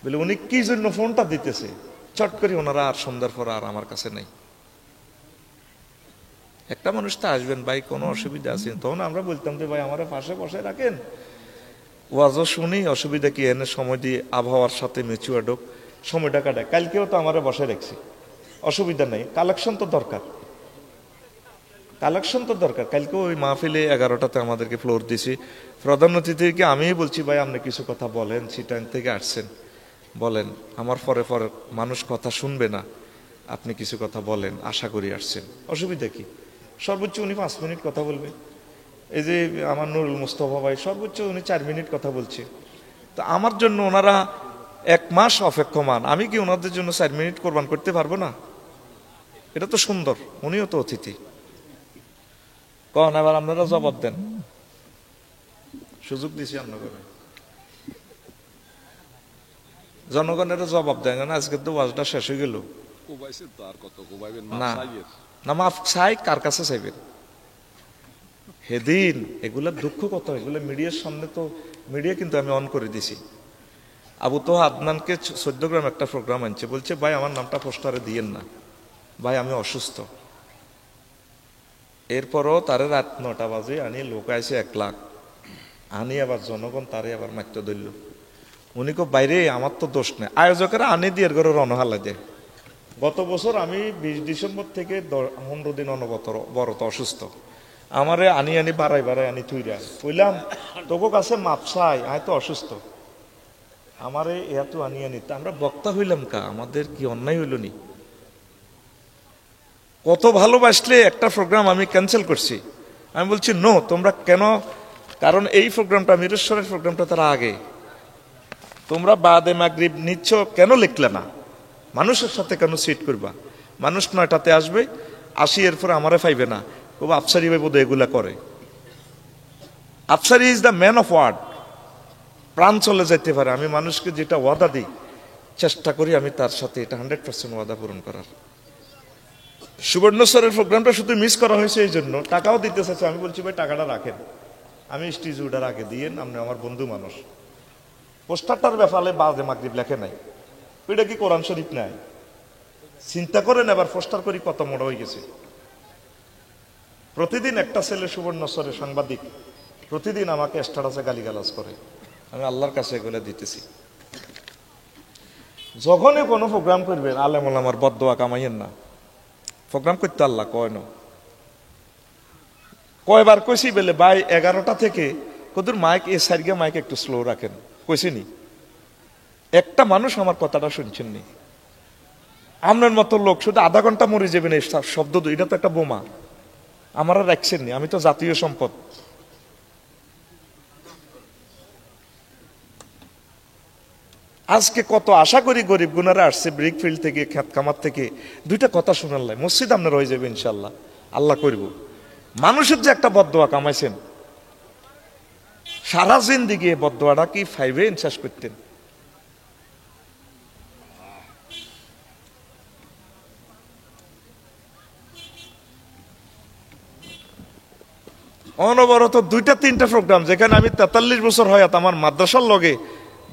বলে উনি কি জন্য ফোনটা দিতেছে, চট করে ওনারা আর সন্ধ্যার পর আর আমার কাছে নেই। একটা মানুষ তো আসবেন, ভাই কোনো অসুবিধা আছে? তখন আমরা বলতাম যে ভাই আমার পাশে বসে রাখেন, ওয়াজও শুনি, অসুবিধা কি? এনে সময় দিয়ে আবহাওয়ার সাথে মেচুয়া ডোক সময়টা কাটায়। কালকেও তো আমারে বসে রাখছি, অসুবিধা নেই। কালেকশন তো দরকার। কালকেও ওই মাহফিলে 11টাতে আমাদেরকে ফ্লোর দিছি। প্রধান অতিথিকে আমিই বলছি ভাই আপনি কিছু কথা বলেন, সিটাং থেকে আসছেন, বলেন, আমার পরে মানুষ কথা শুনবে না, আপনি কিছু কথা বলেন, আশা করি আসছেন, অসুবিধা কি? সর্বোচ্চ উনি 5 মিনিট কথা বলবে। এই যে আমার নুরুল মুস্তফা ভাই, সর্বোচ্চ উনি 4 মিনিট কথা বলছে। তো আমার জন্য ওনারা 1 মাস অপেক্ষমান, আমি কি ওনাদের জন্য 4 মিনিট কোরবান করতে পারবো না? এটা তো সুন্দর, উনিও তো অতিথি। কন এবার আপনারা জবাব দেন, সুযোগ দিছি আপনাকে, জনগণের জবাব দেন না। আজকে তো ওয়াজটা শেষ হয়ে গেল না, মাফ চাই কার কাছে চাইবেন? সেদিন এগুলা দুঃখ কত, এগুলো মিডিয়ার সামনে তো, মিডিয়া কিন্তু আমি অন করে দিছি। আবু তো আদনানকে 14 গ্রাম একটা প্রোগ্রাম আনছে, বলছে ভাই আমার নামটা পোস্টারে দিয়েন না, ভাই আমি অসুস্থ। এরপরও তারে রাত 9টা বাজে আনি লোক আইসে 1 লাখ, আনি আবার জনগণ তারে আবার মাত্র ধরল। উনি কো বাইরে আমার তো দোষ নেই, আয়োজকেরা আনি দিয়ে ঘরে রণহালা দেয়। গত বছর আমি 20 ডিসেম্বর থেকে 15 দিন অনবরত অসুস্থ, আমারে আনি বাড়াই আনি থুইরা কইলাম তোকে কাছে মাপ চাই, আয় তো অসুস্থ, আমারে এত আনি আমরা বক্তা হইলাম কা? আমাদের কি অন্যায় হইল নি? কত ভালোবাসলে একটা প্রোগ্রাম আমি ক্যান্সেল করছি। আমি বলছি নো, তোমরা কেন? কারণ এই প্রোগ্রামটা, মিরেশ্বরের প্রোগ্রামটা তারা আগে, তোমরা বাদে মাগরিব নিচ্ছ, কেন লিখলে না? মানুষের সাথে কেন সিট করবা? মানুষ 9টাতে আসবে, 80 এরপরে আমারে পাইবে না, খুব আফসারি ভাই বোধহয় এগুলা করে। আফসারি is the man of word, প্রাণ চলে যেতে পারে, আমি মানুষকে যেটা ওয়াদা দিই চেষ্টা করি আমি তার সাথে এটা 100% ওয়াদা পূরণ করার। সুবর্ণচরের প্রোগ্রামটা শুধু মিস করা হয়েছে এই জন্য, টাকাও দিতে চাইছে, আমি বলছি ভাই টাকাটা রাখেন, আমি স্টেজ উঠার আগে দিয়েন, আপনি আমার বন্ধু মানুষ। পোস্টারটার ব্যাপারে বাদে মাগরিব লেখে নাই, এটা কি কোরআন শরীফ নাই? চিন্তা করেন এবার পোস্টার করি কত মোড় হয়ে গেছে। প্রতিদিন একটা ছেলে সুবর্ণচরের সাংবাদিক প্রতিদিন আমাকে স্ট্যাটাসে গালিগালাজ করে, আমি আল্লাহর কাছে এগুলো দিতেছি। যখনই কোনো প্রোগ্রাম করবেন আলেম ওলামার বদদোয়া কামাইয়েন না, প্রোগ্রাম করতে আল্লাহ কয় না কয়বার কইছি বলে ভাই 11টা থেকে কদুর মাইক এ সাইডে মাইক একটু স্লো রাখেন কইছিনি একটা মানুষ আমার কথাটা শুনছেন নি আপনার মতো লোক শুধু আধা ঘন্টা মরে যাবেন এই শব্দ এটা তো একটা বোমা আমারা রাখছেন নি আমি তো জাতীয় সম্পদ আজকে কত আশা করি গরিব গুনারা আসছে ব্রিকফিল্ড থেকে খেত কামার থেকে দুইটা কথা শুনাল্লাই মসজিদ আপনার হয়ে যাবে ইনশাল্লাহ আল্লাহ করব মানুষের যে একটা বদদোয়া কামাইছেন সারা জিন্দিগি বদদোয়াটা কি ফাইভে ইনসাস করতেন অনবরত 2-3টা প্রোগ্রাম যেখানে আমি 43 বছর হয় আমার মাদ্রাসার লগে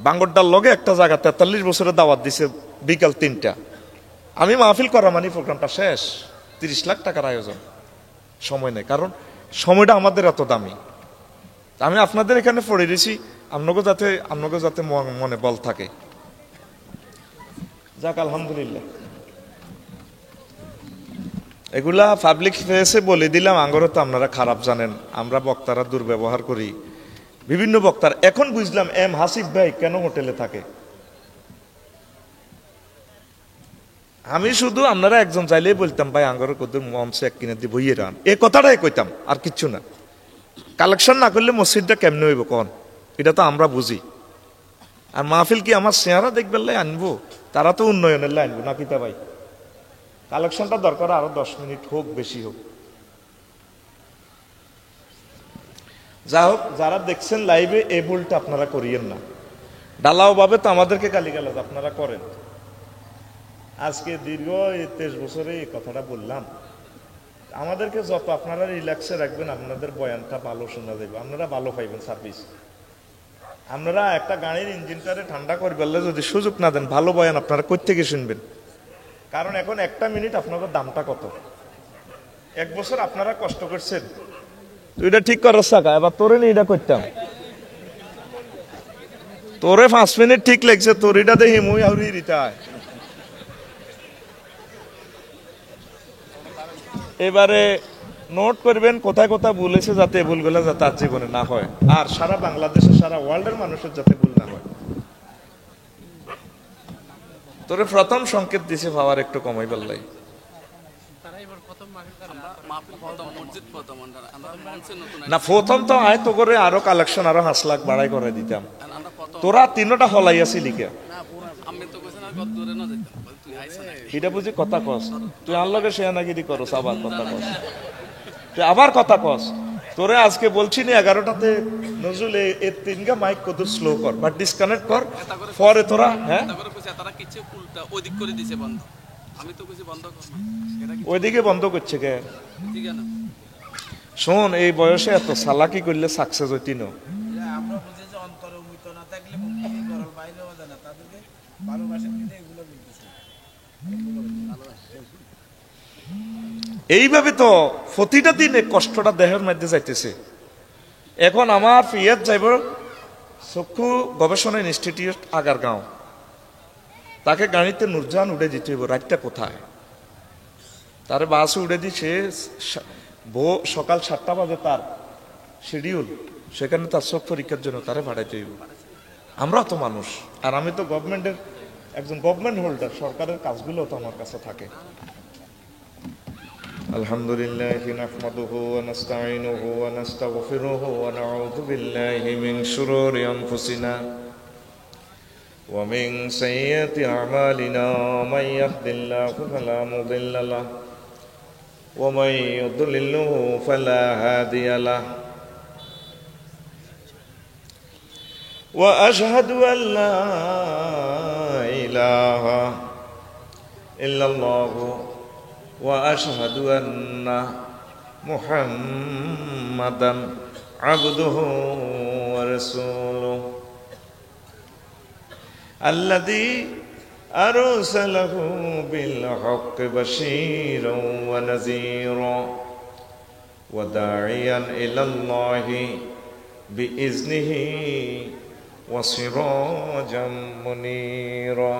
বাঙ্গরডার লগে একটা জায়গা 43 বছরের দাওয়াত দিছে বিকাল 3টা আমি মাহফিল করা মানে প্রোগ্রামটা শেষ 30 লাখ টাকার আয়োজন সময় নেই কারণ সময়টা আমাদের এত দামি আমি আপনাদের এখানে পড়ে দিয়েছি আপনাকে যাতে মনে বল থাকে যাক আলহামদুলিল্লাহ এগুলা পাবলিক ফেসে বলে দিলাম আঙ্গরে তো আপনারা খারাপ জানেন আমরা বক্তারা দুর্ব্যবহার করি বিভিন্ন বক্তার এখন বুঝলাম এম হাসিফ ভাই কেন হোটেলে থাকে আমি শুধু আপনারা একজন চাইলেই বলতাম ভাই আঙ্গরে কত মঞ্চে এক কিনে দিয়ে বইয়ে রান এই কথাটাই কইতাম আর কিচ্ছু না কালেকশন না করলে মসজিদটা কেমনে হইব কন এটা তো আমরা বুঝি আর মাহফিল কি আমার চেহারা দেখবে আনবো তারা তো উন্নয়নের লাই আনবো নাকি তা ভাই কালেকশনটা দরকার আরো 10 মিনিট হোক বেশি হোক যা হোক যারা দেখছেন লাইভে এই ভুলটা আপনারা করিয়েন না ডালাও ভাবে তো আমাদেরকে গালিগালাজ আপনারা করেন আজকে দীর্ঘ 23 বছরে এই কথাটা বললাম আমাদেরকে যত আপনারা রিল্যাক্সে রাখবেন আপনাদের বয়ানটা ভালো শোনা যাবে আপনারা ভালো পাইবেন সার্ভিস আপনারা একটা গাড়ির ইঞ্জিনটারে ঠান্ডা করে বললে যদি সুযোগ না দেন ভালো বয়ান আপনারা কই থেকে শুনবেন কারণ এখন একটা মিনিট আপনাদের দামটা কত 1 বছর আপনারা কষ্ট করছেন তুই এটা ঠিক করছ টাকা এবার তোরে নিয়ে এটা করতাম তোরে 5 মিনিট ঠিক লাগছে তোর এটা দেখি মুই আউরি রিতায় এবারে নোট করবেন কোথায় কোথায় বলেছে যাতে ভুলগুলো যাতে আর জীবনে না হয় আর সারা বাংলাদেশে সারা ওয়ার্ল্ডের মানুষের যাতে ভুল না হয় তোরে প্রথম সংকেত দিছে পাওয়ার একটু কমাই বললাই না প্রথম তো আয় তো করে আরো কালেকশন আরো 5 লাখ বাড়াই করে দিতাম তোরা 3টা হলাই আছিলি কে এটা বুঝি কথা কস তুই আর লগে শেয়ানাগিরি করস আবার কথা কস তুই আবার কথা কস তোরে আজকে বলছি না 11টাতে নজরুল এই 3গা মাইক কত স্লো কর বা ডিসকানেক্ট কর পরে তোরা হ্যাঁ তারা কিছু উল্টা ওদিক করে দিয়েছে বন্ধ আমি তো কইছি বন্ধ কর না ওইদিকে বন্ধ করছে কে ঠিক না শোন এই বয়সে এত চালাকি করলে সাকসেস হইতি না আমরা বুঝি যে অন্তরে উমিত না থাকলে মুক্তি করল বাইরে হবে না তাদেরকে ভালোবাসা দিতে এগুলো বলতেছে এইভাবে তো প্রতিটা দিনে কষ্টটা দেহের মধ্যে যাইতেছে এখন আমার ফিয়াত যাইব চক্ষু গবেষণা ইনস্টিটিউট আগারগাঁও তাকে গাড়িতে নুরজান উড়ে দিতে হইব রাতটা কোথায় তারে বাসে উড়ে দিচ্ছে সকাল 7টা বাজে তার শিডিউল সেখানে তার চোখ পরীক্ষার জন্য তারে ভাড়াইতে হইব আমরা তো মানুষ আর আমি তো গভর্নমেন্টের একজন গভর্নমেন্ট হোল্ডার সরকারের কাজগুলো তো আমার কাছে থাকে আলহামদুলিল্লাহি নাহমাদুহু ওয়া নাস্তাঈনুহু ওয়া নাস্তাগফিরুহু ওয়া নাউযু বিল্লাহি মিন শুরুরি আনফুসিনা ওয়া মিন সাইয়্যাতি আমালিনা মান ইয়াহদিল্লাহু ফালা মুদিল্লা লাহু ওয়া মান ইউদ্লিলহু ফালা হাদিয়া লাহু ওয়া আশহাদু আল লা ইলাহা ইল্লাল্লাহু وأشهد أن محمدا عبده ورسوله الذي أرسله بالحق بشيرا ونذيرا وداعيا إلى الله بإذنه وسراجا منيرا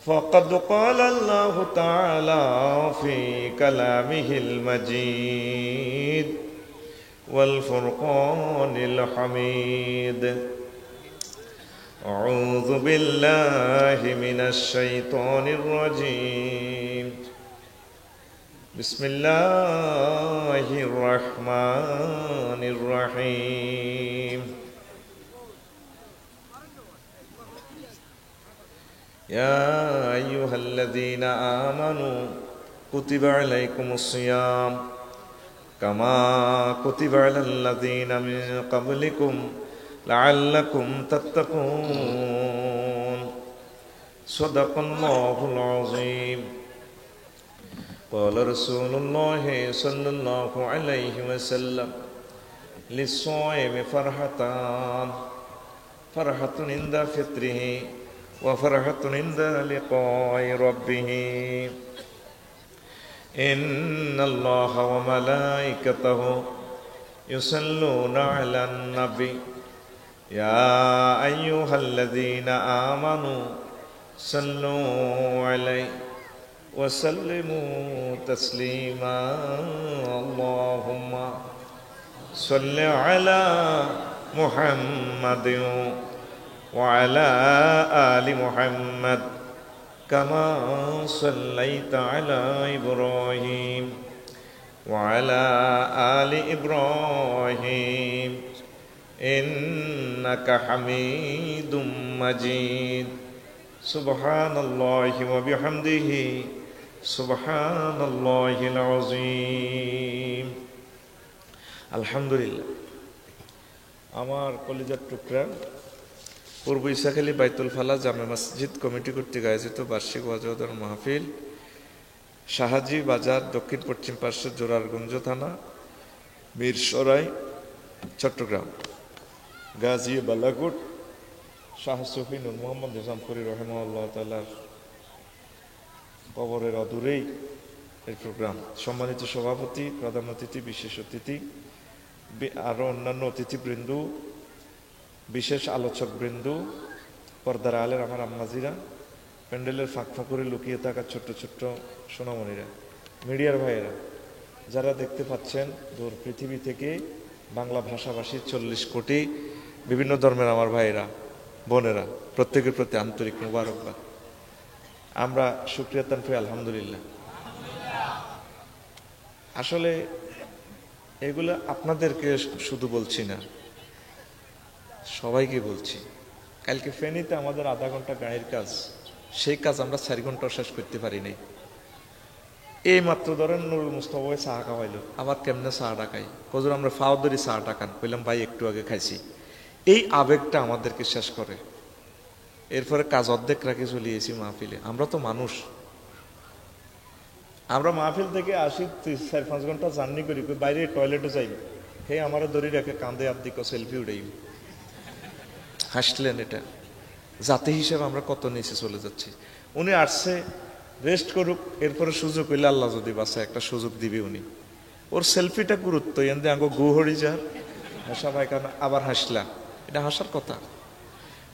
فقد قال الله تعالى في كلامه المجيد والفرقان الحميد أعوذ بالله من الشيطان الرجيم بسم الله الرحمن الرحيم يا أيها الذين آمنوا كتب عليكم الصيام كما كتب على الذين من قبلكم لعلكم تتقون صدق الله العظيم قال رسول الله صلى الله عليه وسلم للصائم فرحتان فرحة عند فطره وفرحة عند لقاء ربه إن الله وملائكته يصلون على النبي يا أيها الذين آمنوا صلوا عليه وسلموا تسليما اللهم صل على محمد وعلى آل محمد كما صليت على إبراهيم وعلى آل إبراهيم إنك حميد مجيد سبحان الله وبحمده سبحان الله العظيم الحمد لله আমার কলিজার টুকরা পূর্ব ইসাখালী বাইতুল ফালা জামে মসজিদ কমিটি কর্তৃক আয়োজিত বার্ষিক ওয়াজ মাহফিল শাহাজি বাজার দক্ষিণ পশ্চিম পার্শ্ব জোরারগঞ্জ থানা মিরসরাই চট্টগ্রাম গাজী বালাকোট শাহ সুফি নূর মোহাম্মদ নিজামপুরি রহমাহুল্লাহ তাআলার কবরের অদূরেই এই প্রোগ্রাম। সম্মানিত সভাপতি, প্রধান অতিথি, বিশেষ অতিথি, আরো অন্যান্য অতিথিবৃন্দ, বিশেষ আলোচক বৃন্দ, পর্দার আলের আমার আম্মাজিরা, প্যান্ডেলের ফাঁক করে লুকিয়ে থাকা ছোট্ট ছোট্ট সোনামণিরা, মিডিয়ার ভাইয়েরা, যারা দেখতে পাচ্ছেন দূর পৃথিবী থেকে বাংলা ভাষাভাষী 40 কোটি বিভিন্ন ধর্মের আমার ভাইয়েরা বোনেরা, প্রত্যেকের প্রতি আন্তরিক মোবারকবাদ। আমরা শুকরিয়া তানফি আলহামদুলিল্লাহ। আসলে এগুলো আপনাদেরকে শুধু বলছি না, সবাইকে বলছি। কালকে ফেনীতে আমাদের আধা ঘন্টা গাড়ির কাজ, সেই কাজ আমরা 4 ঘন্টা শেষ করতে পারি নাই। এই মাত্র ধরেন নুরুল মুস্তফা ভাই চা খাওয়াইলো, আবার কেমনে চাটা খাই, হজুর আমরা ফাও ধরি চাটা খান, বললাম ভাই একটু আগে খাইছি। এই আবেগটা আমাদেরকে শেষ করে। এরপরে কাজ অর্ধেক রাখে চলিয়েছি মাহফিলে। আমরা তো মানুষ, আমরা মাহফিল থেকে আসি 4-5 ঘন্টা জার্নি করি, বাইরে টয়লেটে যাই, হে আমার দড়ি রাখে কান্দে আব্দিকে সেলফি উঠাই। হাসলেন, এটা জাতি হিসেবে আমরা কত নিচে চলে যাচ্ছি। উনি আসছে রেস্ট করুক, এরপরে সুযোগ হইলে আল্লাহ যদি বাঁচে একটা সুযোগ দিবে উনি। ওর সেলফিটা গুরুত্ব এনে আঙ্গ গু হরি যার হাসা ভাই কারণ আবার হাসলা, এটা হাসার কথা।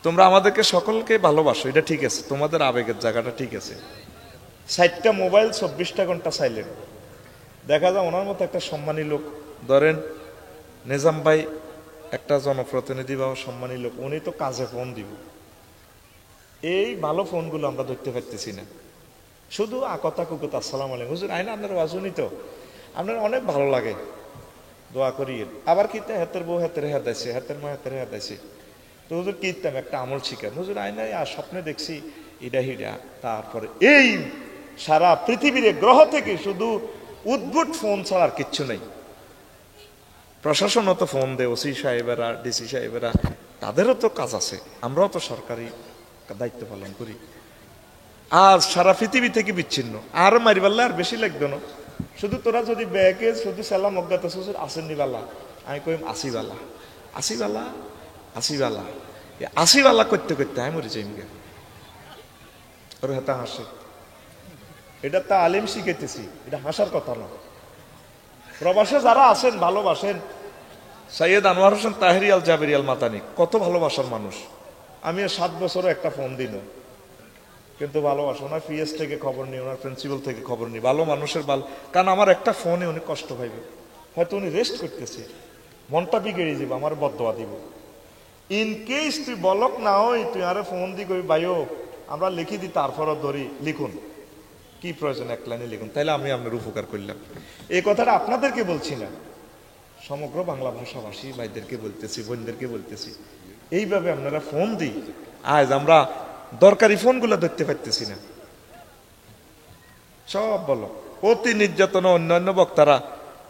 তোমরা আমাদেরকে সকলকে ভালোবাসো, এটা ঠিক আছে, তোমাদের আবেগের জায়গাটা ঠিক আছে। 60টা মোবাইল 24টা ঘন্টা সাইলেন্ট। দেখা যায় ওনার মতো একটা সম্মানী লোক, ধরেন নিজাম ভাই একটা জনপ্রতিনিধি বা সম্মানী লোক, উনি তো কাজে ফোন দিব। এই ভালো ফোনগুলো আমরা ধরতে পারতেছি না, শুধু আকতা কুকতা আসসালামু আলাইকুম হুজুর আইনা আপনার ওয়াজুনি তো আপনার অনেক ভালো লাগে, দোয়া করি। আবার কিতে হাতের বউ হাতের হাত আছে, হাতের মা হাতের হাত আছে, তো হুজুর কিতাম একটা আমল শিখান হুজুর আইনা আর স্বপ্নে দেখছি ইডা হিডা। তারপরে এই সারা পৃথিবীর গ্রহ থেকে শুধু উদ্ভুট ফোন ছাড়া আর কিচ্ছু নেই। প্রশাসনও তো ফোন দেয়, ওসি সাহেবেরা, ডিসি সাহেবেরা, তাদেরও তো কাজ আছে, আমরাও তো সরকারি দায়িত্ব পালন করি। আর সারা পৃথিবী থেকে বিচ্ছিন্ন, আর মারিবাল্লা আর বেশি লাগবে না। শুধু তোরা যদি ব্যাগে শুধু সালাম অজ্ঞাত শ্বশুর আসেননি বালা, আমি কইম আসিবালা আসিবালা আসিবালা আসিবালা করতে করতে আমি মরে যাই গে। ওর হাতে হাসে, এটা তা আলিম শিখাইতেছি, এটা হাসার কথা না। প্রবাসে যারা আছেন ভালোবাসেন, সৈয়দ আনোয়ার হোসেন তাহেরি আল জাবেরি আল মাতানি কত ভালোবাসার মানুষ। আমি 7 বছরও একটা ফোন দিন, কিন্তু ভালোবাসো না, পিএস থেকে খবর নিই, ওনার প্রিন্সিপাল থেকে খবর নিই, ভালো মানুষের ভালো। কারণ আমার একটা ফোনে উনি কষ্ট পাইবে, হয়তো উনি রেস্ট করতেছে, মনটা বিগড়ে যাবে, আমার বদদোয়া দিব। ইন কেস তুই বলক না হই, তুই আরে ফোন দি কই ভাইও আমরা লিখি দিই, তারপরও ধরি লিখুন, কি প্রয়োজন এক লাইনে লিখুন, তাইলে আমি আপনার উপকার করলাম। এই কথাটা আপনাদেরকে বলছি না, সমগ্র বাংলা ভাষাভাষী ভাইদেরকে বলতেছি, বোনদেরকে বলতেছি, এইভাবে আপনারা ফোন দিই। আজ আমরা দরকারি ফোনগুলো ধরতে পারতেছি না, সব বলো অতি নির্যাতন। অন্যান্য বক্তারা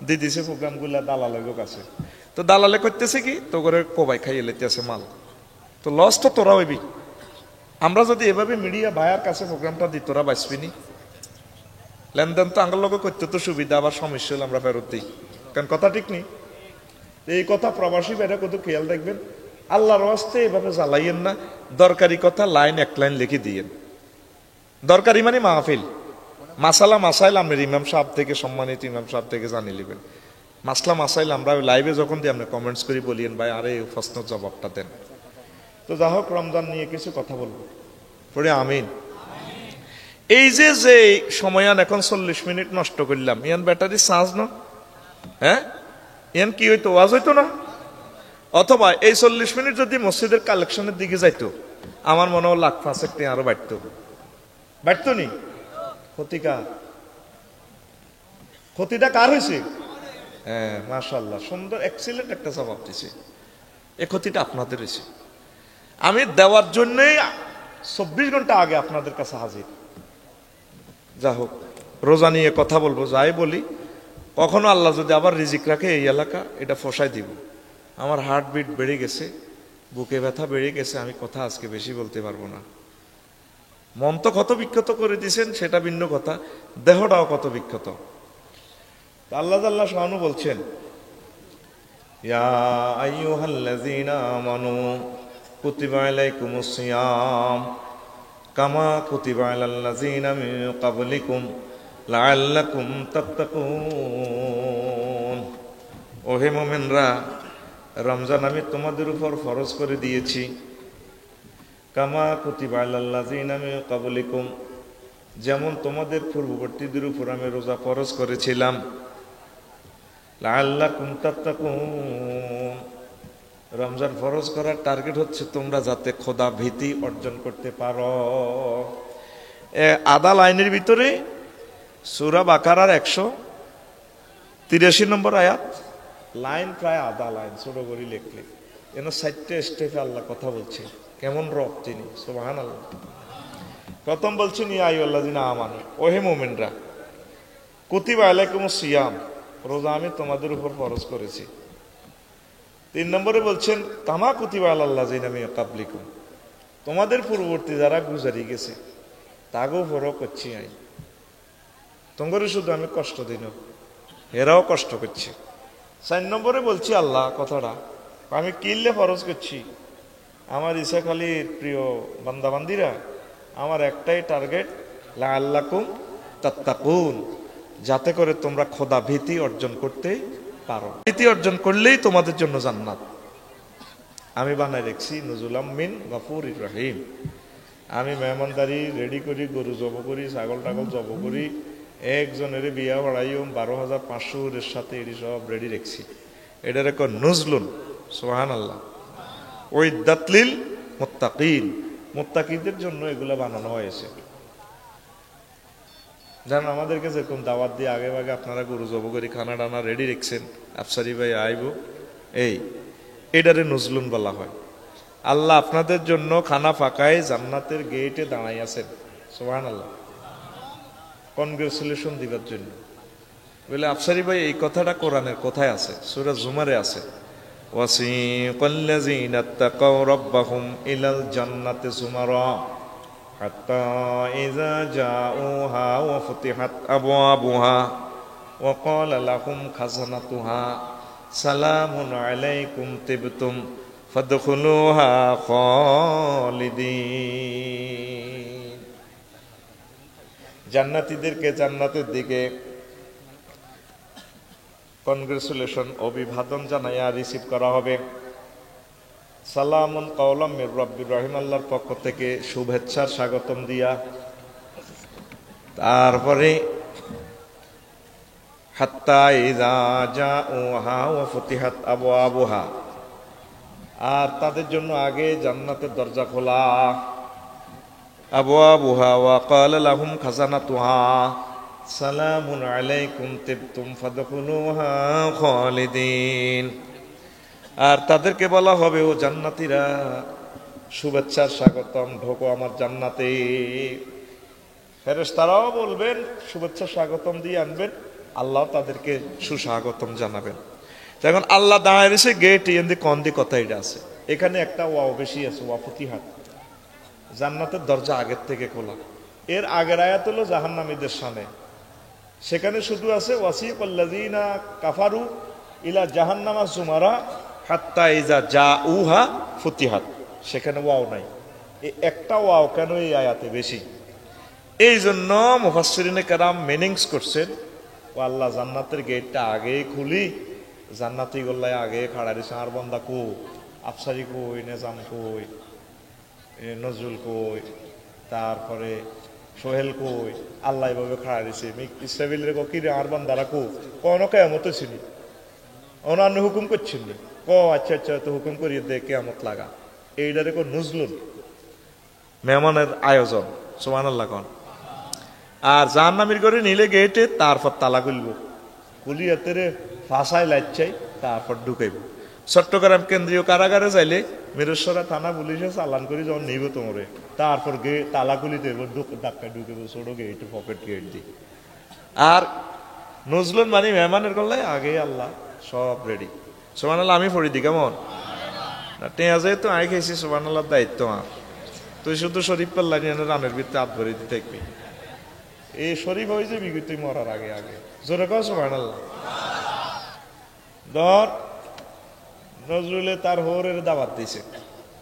দিদিছে প্রোগ্রামগুলা দালালের কাছে, তো দালালে করতেছে কি, তো করে কোবাই খাইয়ে লেতেছে মাল, তো লস তো তোরা হইবি। আমরা যদি এভাবে মিডিয়া ভাইয়ার কাছে প্রোগ্রামটা দিই, তোরা বাঁচবিনি। লেনদেন তো আঙ্গার লোক করতে তো সুবিধা, আবার সমস্যা হলে আমরা ফেরত দিই, কারণ কথা ঠিক নেই। এই কথা প্রবাসী ভাইরা কত খেয়াল দেখবেন, আল্লাহর ওয়াস্তে এভাবে জ্বালাইয়েন না। দরকারি কথা লাইন এক লাইন লিখে দিয়েন, দরকারি মানে মাহফিল মাসালা মাসাইল আপনার ইমাম সাহেব থেকে, সম্মানিত ইমাম সাহেব থেকে জানিয়ে নেবেন। মাসলা মাসাইল আমরা লাইভে যখন দিই আপনি কমেন্টস করে বলিয়েন ভাই আরে প্রশ্নের জবাবটা দেন। তো যা হোক, রমজান নিয়ে কিছু কথা বলবো, পরে আমিন। এই যে যে সময়ান এখন 40 মিনিট নষ্ট করলাম, ইয়ান ব্যাটারি চার্জ না, হ্যাঁ ইয়ান কি হইতো, ওয়াজ হইতো না? অথবা এই 40 মিনিট যদি মসজিদের কালেকশনের দিকে যাইতো, আমার মনে হয় লাখ 5 আরো বাড়তো, বাড়তো নি? ক্ষতিকার, ক্ষতিটা কার হয়েছে? হ্যাঁ মাশাআল্লাহ, সুন্দর এক্সিলেন্ট একটা জবাব দিছে। এই ক্ষতিটা আপনাদের হয়েছে। আমি দেওয়ার জন্যই 24 ঘন্টা আগে আপনাদের কাছে হাজির। যা হোক, রোজা নিয়ে কথা বলবো, যাই বলি, কখনো আল্লাহ যদি আবার রিজিক রাখে এই এলাকা, এটা ফসাই দিব। আমার হার্টবিট বেড়ে গেছে, বুকে ব্যথা বেড়ে গেছে, আমি কথা আজকে বেশি বলতে পারবো না। মন তো কত বিক্ষত করে দিয়েছেন সেটা ভিন্ন কথা, দেহটাও কত বিক্ষত। আল্লাহ আল্লাহ শাহানু বলছেন, ইয়া আইয়ুহাল্লাযীনা আমানু কুতিবা আলাইকুমুস সিয়াম কামা কুতিবা আলাল লাযীনা মিন ক্বাবলিকুম লাআল্লাকুম তাত্তাকুন। ওহে মুমিনরা, রমজান আমি তোমাদের উপর ফরজ করে দিয়েছি, কামা কুতিবা আলাল লাযীনা মিন ক্বাবলিকুম, যেমন তোমাদের পূর্ববর্তীদের উপর আমি রোজা ফরজ করেছিলাম, লাআল্লাকুম তাত্তাকুন। রমজান ফরজ করার টার্গেট হচ্ছে তোমরা যাতে খোদা ভীতি অর্জন করতে পারো। আদা লাইনের ভিতরে সূরা বাকারার 183 নম্বর আয়াত, লাইন প্রায় আদা লাইন, ছোট করে লেখলে যেন 4টে স্টেপে আল্লাহ কথা বলছে। কেমন রব তিনি, সুবহানাল্লাহ। প্রথম বলছেন ইয়া আইয়ুহাল্লাযীনা আমানু, ওহে মুমিনরা, কুতিবা আলাইকুমুস সিয়াম, রোজা আমি তোমাদের উপর ফরজ করেছি। 3 নম্বরে বলছেন কামা কুতিবা আলাল লাযীনা মিন ক্বাবলিকুম, তোমাদের পূর্ববর্তী যারা গুজারি গেছে তাগো ফরজ করছি আই, তোমাদের শুধু আমি কষ্ট দিই না, এরাও কষ্ট করছে। 4 নম্বরে বলছি আল্লাহ কথাটা, আমি কিল্লে ফরজ করছি, আমার ইচ্ছা খালি প্রিয় বান্দাবান্দিরা, আমার একটাই টার্গেট, লাআল্লাকুম তাত্তাকুন, যাতে করে তোমরা খোদা ভীতি অর্জন করতে পারো। ভীতি অর্জন করলেই তোমাদের জন্য জান্নাত। আমি বানাই রেখছি নুজুলাম মিন গফুরির রহিম। আমি মেহমানদারি রেডি করি, গরু জব করি, ছাগল টাগল জব করি, একজনের বিয়া বাড়াইম 12,500 এর সাথে এটি সব রেডি রেখছি। এটার এক নুজলুন, সুবহানাল্লাহ, ওই দাতলিল মুত্তাকিন, মুত্তাকিদের জন্য এগুলা বানানো হয়েছে। যেন আমাদেরকে যেরকম দাওয়াত দিয়ে আগে ভাগে আপনারা গরু জব করি, খানা টানা রেডি রেখছেন, আফসারি ভাই আইব, এটারে নজলুন বলা হয়। আল্লাহ আপনাদের জন্য খানা ফাঁকায় জান্নাতের গেটে দাঁড়াই আছেন, সুবহানাল্লাহ, কনগ্রেচুলেশন দিবার জন্য। বলে আফসারি ভাই এই কথাটা কোরআনের কোথায় আছে? সূরা জুমারে আছে, ওয়াসিকাল্লাযীনা তাকাউ রাব্বাহুম ইলাল জান্নাতি যুমারা হাত্তা ইযা জাউহা ওয়া ফুতিহাত আবওয়াবুহা ওয়া ক্বালা লাহুম খাজানাতুহা সালামুন আলাইকুম তিবতুম ফাদখুলুহা খালিদিন। জান্নাতীদেরকে জান্নাতের দিকে কনগ্রেচুলেশন, অভিবাদন জানাইয়া রিসিভ করা হবে। সালামুন কাওলাম মির রাব্বির রহিম, আল্লাহর পক্ষ থেকে শুভেচ্ছার স্বাগতম দিয়া তারপরে হাত্তা ইযা জাউহা ওয়া ফুতিহাত আবওয়াবুহা, আর তাদের জন্য আগে জান্নাতের দরজা খোলা, আবওয়াবুহা ওয়া ক্বালা লাহুম খাজানাতুহা সালামুন আলাইকুম তিবতুম ফাদখুলুহা খালিদিন। আর তাদেরকে বলা হবে, ও জান্নাতীরা শুভেচ্ছার স্বাগতম, ঢোকো আমার জান্নাতে। ফেরেশতারাও বলবেন, শুভেচ্ছা স্বাগতম দিয়ে আনবেন, আল্লাহ তাদেরকে সুস্বাগতম জানাবেন। এখন আল্লাহ দাঁড়ায় রয়েছে গেট ইয়েন্দি কন্দি কথা এটা আছে, এখানে একটা ওয়াও বেশি আছে, ওয়া ফুতিহাত, জান্নাতের দরজা আগের থেকে খোলা। এর আগের আয়াত হলো জাহান্নামীদের শানে, সেখানে শুধু আছে ওয়াসিকাল্লাযীনা কাফারু ইলা জাহান্নামা যুমারা হাত্তা ইযা জাউহা ফুতিহাত, সেখানে ওয়াও নাই। এই একটা ওয়াও কেন এই আয়াতে বেশি? এই জন্য মুফাসসিরিনে কেরাম মিনিংস করছেন, ও আল্লাহ জান্নাতের গেটটা আগে খুলি, জান্নাতি গোল্লায় আগে খাড়া দিছে, আর বন্দা কই, আফসারি কই, নেজাম কই, নজরুল কই, তারপরে সোহেল কই, আল্লাহ এভাবে খাড়া দিছে। ইসরাফিলের কো, কি রে আর বন্দারা কো, কোনো কেয়ামত ছিল, অন্যান্য হুকুম করছেন, ক আচ্ছা আচ্ছা তো হুকুম করিয়ে দে কেয়ামত লাগা। এইটারে কো নজরুল, মেহমানের আয়োজন, সুবহানাল্লাহ কোন। আর জাহান্নামীর করে নিলে গেটে, তারপর তালা খুলব, কুলিয়াতে ফাঁসায় লাইচাই, তারপর ঢুকাইব। চট্টগ্রাম কেন্দ্রীয় কারাগারে যাইলে মিরেশ্বরা থানা পুলিশে চালান করে যখন নিব তোমরে, তারপর তালা খুলি দেব, ধাক্কায় ঢুকে ছোট গেট, পকেট গেট দিয়ে। আর নজরুল মানে মেহমানের গলায় আগে আল্লাহ সব রেডি। সুবহানাল্লাহ আমি পড়ি দি কেমন না, টেয়া যেহেতু আই খেয়েছি, সুবহানাল্লাহর দায়িত্ব আমার। তুই শুধু শরীফ পাল্লা নিয়ে রানের ভিতরে হাত ভরে দিতে থাকবি। এই শরীফ হয়েছে বিগত তুই মরার আগে আগে, জোরে কও সুবহানাল্লাহ। ধর নজরুলে তার হোরের দাওয়াত দিছে,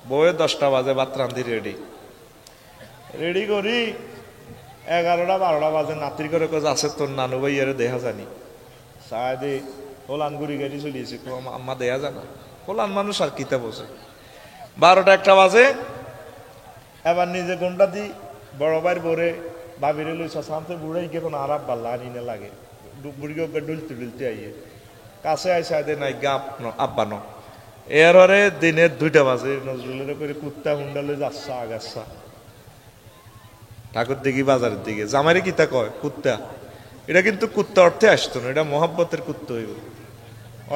বউয়ে 10টা বাজে ভাত রান্ধি রেডি করি, 11টা 12টা বাজে নাতির করে কাজ আছে, তোর নানু ভাইয়ারে দেখা জানি চায় দে, হোলান গুড়ি গাড়ি চলিয়েছে, আম্মা দেয়া জানা, হোলান মানুষ আর কিতা বসে। 12টা 1টা বাজে, এবার নিজে ঘন্টা দি বড় ভাইয়ের বোরে ভাবিরে লইছা সামতে বুড়াই কে কোনো আরাপ বাল্লা আনিনে লাগে, বুড়িকে ডুলতে আইয়ে কাছে আইসা দে নাই গা আব্বা ন। এরপরে দিনের 2টা বাজে, নজরুলের করে কুত্তা হুন্ডালে যাচ্ছা আগাচ্ছা ঠাকুর দিকে বাজারের দিকে, জামাইরে কিতা কয় কুত্তা, এটা কিন্তু কুত্তা অর্থে আসতো না, এটা মহব্বতের কুত্তা হইব।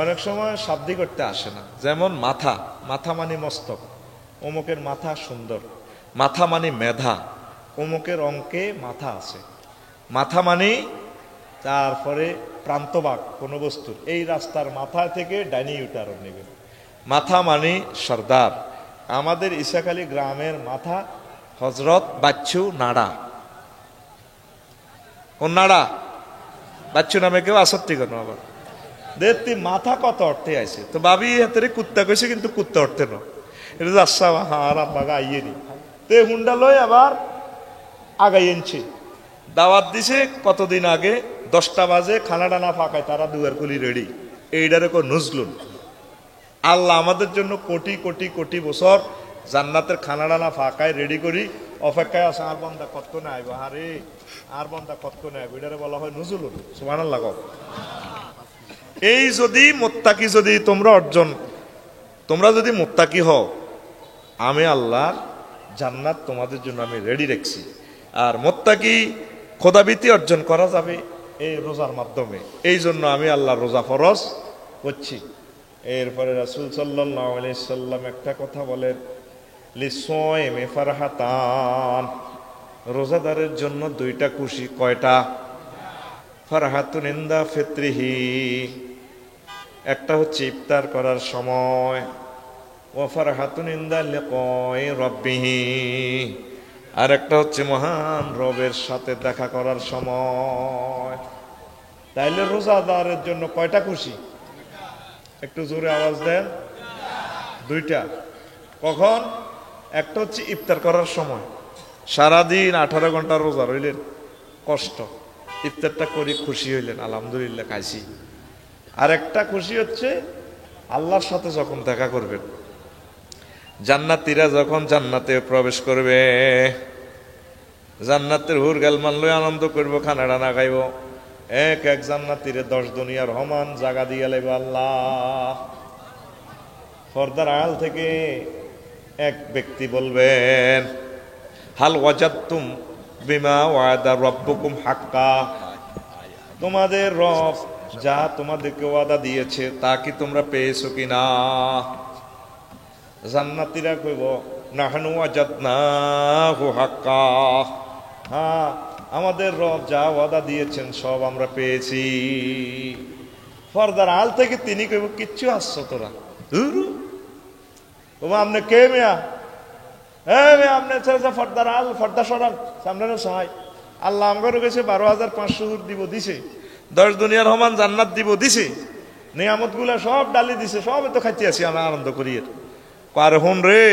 অনেক সময় শাব্দিক করতে আসে না, যেমন মাথা, মাথা মানে মস্তক, অমুকের মাথা সুন্দর, মাথা মানে মেধা, অমুকের অঙ্কে মাথা আছে, মাথা মানে তারপরে প্রান্তভাগ কোনো বস্তুর, এই রাস্তার মাথা থেকে ডাইনি ইউটারন নেবেন, মাথা মানে সর্দার। আমাদের ইসাখালী গ্রামের মাথা হজরত বাচ্চু নাড়া, কোন নাড়া? বাচ্চু নামে কেউ আসত্তি কেন আবার দেখতি মাথা কত অর্থে আছে, তো ভাবি হাতের কুত্তা কইছে, কিন্তু কুত্তা অর্থে ন, এটা যাচ্ছা হার আব্বাগা আইয়ে নি, তে হুন্ডা লই আবার আগাই এনছে। দাওয়াত দিছে কতদিন আগে, 10টা বাজে খানা টানা ফাঁকায়, তারা দুয়ার কুলি রেডি। এইটারে কো নজরুল। আল্লাহ আমাদের জন্য কোটি কোটি কোটি বছর জান্নাতের খানা টানা ফাঁকায় রেডি করি, অপেক্ষায় আছে, আর বন্দা কতক্ষণে আইব, আরে আর বন্দা কতক্ষণে আইব, এটারে বলা হয় নজরুল। সুবহানাল্লাহ। এই যদি মুত্তাকি, যদি তোমরা যদি মুত্তাকি হও, আমি আল্লাহর জান্নাত তোমাদের জন্য আমি রেডি রাখছি। আর মুত্তাকি খোদাভীতি অর্জন করা যাবে এই রোজার মাধ্যমে, এই জন্য আমি আল্লাহ রোজা ফরজ করছি। এরপরে রাসূল সাল্লাল্লাহু আলাইহি সাল্লাম একটা কথা বলেন, লিসাইমি ফারহাতান, রোজাদারের জন্য 2টা খুশি। কয়টা? ফারহাতুন ইনদা ফিত্রিহি, একটা হচ্ছে ইফতার করার সময়, ওয়া ফারহাতুন ইনদা লিকাই রাব্বিহি, আর একটা হচ্ছে মহান রবের সাথে দেখা করার সময়। তাইলে রোজাদারের জন্য কয়টা খুশি? একটু জোরে আওয়াজ দেন। 2টা। কখন? একটা হচ্ছে ইফতার করার সময়, সারাদিন 18 ঘন্টা রোজা রইলেন, কষ্ট, ইফতারটা করি খুশি হইলেন, আলহামদুলিল্লাহ খাইছি। আর একটা খুশি হচ্ছে আল্লাহর সাথে যখন দেখা করবেন। জান্নাতীরা যখন জান্নাতে প্রবেশ করবে, জান্নাতের হুর গালমান লই আনন্দ করবো, খানা ডানা খাইব। এক এক জান্নাতীরে 10 দুনিয়ার সমান জায়গা দিয়ে লাইব আল্লাহ। পর্দার আড়াল থেকে এক ব্যক্তি বলবেন, হাল ওয়াজাদতুম বিমা ওয়াদা রাব্বুকুম হাক্কা, তোমাদের রব যা তোমাদেরকে ওয়াদা দিয়েছে তা কি তোমরা পেয়েছো কিনা? জান্নাতীরা কইব, নাহনু ওয়াজাদনাহু হাক্কা, হ্যাঁ আমাদের রব যা ওয়াদা দিয়েছেন সব আমরা পেয়েছি। পর্দার আল থেকে তিনি কইব, কিচ্ছু আসছো তোরা, আপনি কে মিয়া? হ্যাঁ মিয়া, আপনি পর্দার আল, পর্দা সরান, সামনে সহায়। আল্লাহ আমার কাছে 12,500 দিব দিছে, 10 দুনিয়ার সমান জান্নাত দিব দিছে, নিয়ামত গুলা সব ডালি দিছে, সব তো খাইতে আছি আমি আনন্দ করি। আর হন রে,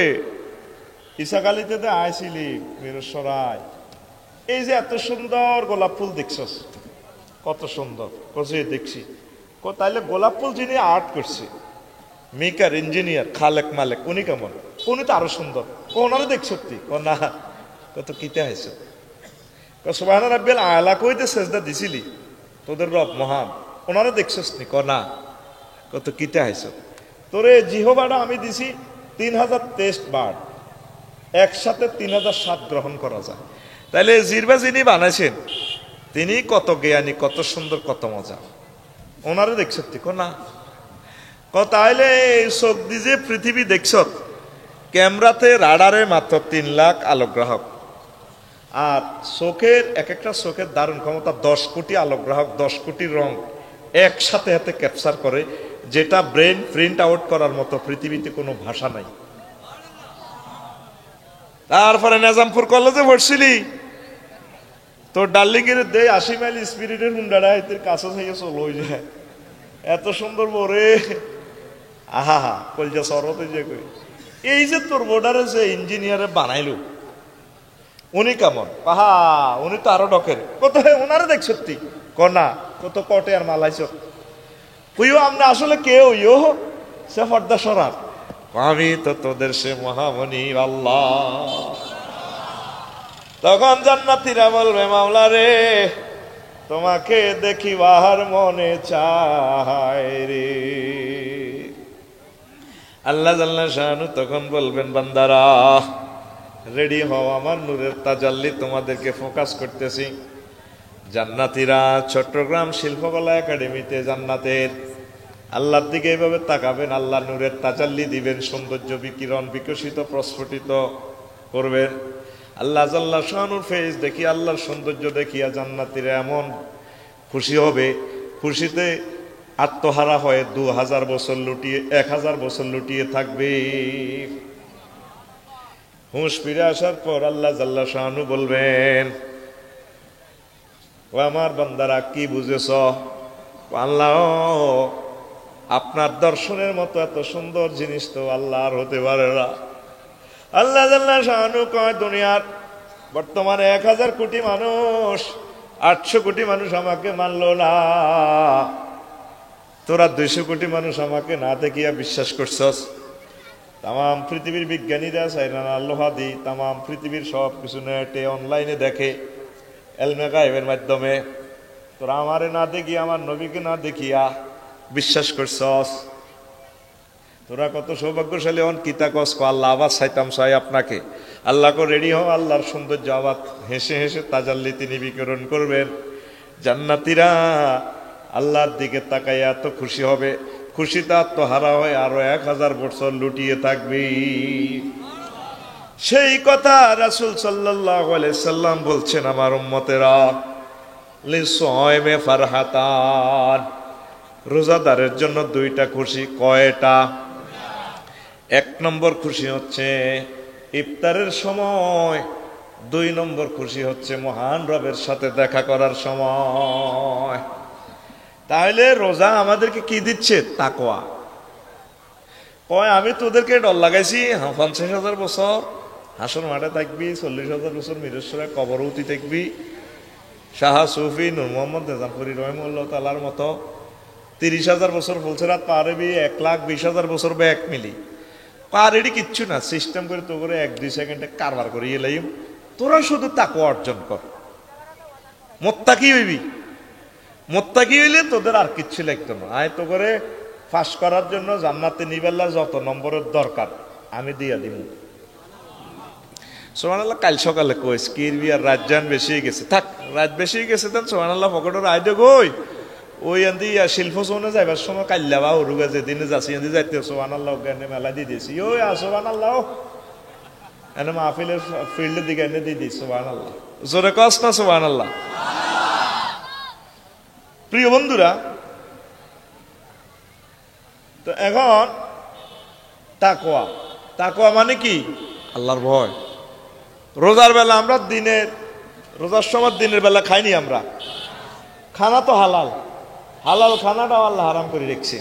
ইসাকালিতে আইছিলি মিরসরাই, এই যে এত সুন্দর গোলাপ ফুল দেখছস, কত সুন্দর কছে দেখছি। তাইলে গোলাপ ফুল যিনি আর্ট করছে, মেকার, ইঞ্জিনিয়ার, খালেক মালেক, উনি কেমন? উনি তো আরো সুন্দর। ওনারও দেখ সত্যি না, কত কিতে হয়েছে। সুবহান রাব্বিল আলা কইতে সেজদা দিছিলি, তোদের রব মহান, ওনারও দেখছস নি? না, কত কিতে হয়েছে। তোরে জিহবাটা আমি দিছি 3000 টেস্ট বার, একসাথে 3000 স্বাদ গ্রহণ করা যায়। তাইলে জিরবা যিনি বানাইছেন তিনি কত জ্ঞানী, কত সুন্দর, কত মজা, ওনারও দেখ সত্যি না। তাইলে চোখ দিয়ে যে পৃথিবী দেখছ, ক্যামেরাতে রাডারে মাত্র 3 লাখ আলোকগ্রাহক, আর চোখের এক একটা চোখের দারুণ ক্ষমতা 10 কোটি আলোকগ্রাহক, 10 কোটি রং একসাথে হাতে ক্যাপচার করে, যেটা ব্রেন প্রিন্ট আউট করার মতো পৃথিবীতে কোনো ভাষা নাই। তারপরে নিজামপুর কলেজে পড়ছিলি, তোর ডার্লিং এর 80 মাইল স্পিরিটের হুন্ডাটা এর কাছে থেকে চলো যায়, এত সুন্দর বরে, আহা হা কলজা সরতে যে কই। এই যে তোর বোর্ডারে যে ইঞ্জিনিয়ারে বানাইলো, উনি কেমন? পাহা, উনি তো আরো ডকের, কত ওনারে দেখ সত্যি না, কত কটে আর মালাইছ। কইও আমরা আসলে কেউ ইয়ো সে পর্দা সরার, আমি তো তোদের সে মহামণি আল্লাহ। তখন জান্নাতীরা বলবে, মাওলা রে তোমাকে দেখিবার মনে চায় রে। আল্লাহ জাল্লা শানু তখন বলবেন, বান্দারা রেডি হও, আমার নূরের তাজাল্লি তোমাদেরকে ফোকাস করতেছি। জান্নাতীরা চট্টগ্রাম শিল্পকলা একাডেমিতে জান্নাতের আল্লাহর দিকে এইভাবে তাকাবেন, আল্লাহ নূরের তাজাল্লি দিবেন, সৌন্দর্য বিকিরণ বিকশিত প্রস্ফুটিত করবেন। আল্লাহ জাল্লা শানুর ফেস দেখি, আল্লাহর সৌন্দর্য দেখিয়া জান্নাতীরা এমন খুশি হবে, খুশিতে আত্মহারা হয়ে 2000 বছর লুটিয়ে 1000 বছর লুটিয়ে থাকবে। হুঁশ ফিরে আসার পর আল্লাহ জাল্লা শানু বলবেন, ও আমার বান্দারা কি বুঝেছ? আল্লাহ আপনার দর্শনের মতো এত সুন্দর জিনিস তো আল্লাহর হতে পারে না। আল্লাহ জাল্লা শানু কয়, দুনিয়ার বর্তমানে 1000 কোটি মানুষ, 800 কোটি মানুষ আমাকে মানল না, তোরা 200 কোটি মানুষ আমাকে না দেখিয়া বিশ্বাস করছস। তাম পৃথিবীর বিজ্ঞানীরা সাইরান আল্লাহাদি তাম পৃথিবীর সব কিছু নেটে অনলাইনে দেখে, এলমে গায়েবের মাধ্যমে, তোরা আমারে না দেখিয়া, আমার নবীকে না দেখিয়া বিশ্বাস করছস। তোরা কত সৌভাগ্যশালী হন, কিতা কস আল্লাহ আবার চাইতাম চাই আপনাকে। আল্লাহ কো রেডি হও, আল্লাহর সৌন্দর্য আবার হেসে হেসে তাজাল্লি তিনি বিকিরণ করবেন। জান্নাতীরা আল্লাহর দিকে তাকাইয়া এত খুশি হবে, খুশিতে আত্মহারা হয়ে আরো 1000 বছর লুটিয়ে থাকবে। সেই কথা রাসূল সাল্লাল্লাহু আলাইহি সাল্লাম বলছেন, আমার উম্মতেরা লিসাইমে ফারহাতান, রোজাদারের জন্য 2টা খুশি। কয়টা? 1 নম্বর খুশি হচ্ছে ইফতারের সময়, 2 নম্বর খুশি হচ্ছে মহান রবের সাথে দেখা করার সময়। তাহলে রোজা আমাদেরকে কি দিচ্ছে? তাকওয়া। কয় আমি তোদেরকে ডর লাগাইছি 50,000 বছর হাসর মাঠে থাকবি, 40,000 বছর মিরেশ্বরে কবরউতি থাকবি, শাহ সুফি নূর মোহাম্মদ নিজামপুরি রহিমউল্লাহ তাআলার মতো 30,000 বছর ফুলসেরাত পারবি, 1,20,000 বছর ব্যাক মিলি। আর এটি কিচ্ছু না, সিস্টেম করে তো করে 1-2 সেকেন্ডে কারবার করে এলাইম। তোরা শুধু তাকওয়া অর্জন কর, মোত্তাকি হইবি। মোত্তাকি হইলে তোদের আর কিচ্ছু লাগতো না। আয় তো করে পাস করার জন্য জান্নাতে নিবেলার যত নম্বরের দরকার আমি দিয়া দিব। সুবহানাল্লাহ। কাল সকালে কইস কিরবি আর রাত জান বেশি গেছে, থাক রাত বেশি গেছে দেন সুবহানাল্লাহ পকেটের আয় দে গই ওই আন্দি শিল্প সোনে যাইবার সময় কাল্লা বা উরুগা যেদিনে যাচ্ছি আন্দি যাইতে সুবহানাল্লাহ জ্ঞানে মেলা দিয়ে দিয়েছি ওই সুবহানাল্লাহ এনে মাহফিলের ফিল্ডের দিকে এনে দিয়ে দিই সুবহানাল্লাহ। জোরে কস না সুবহানাল্লাহ। প্রিয় বন্ধুরা, তো এখন তাকওয়া, তাকওয়া মানে কি? আল্লাহর ভয়। রোজার বেলা আমরা রোজার সময় দিনের বেলা খাইনি, আমরা খানা তো হালাল, হালাল খানাটাও আল্লাহ হারাম করে রেখেছে,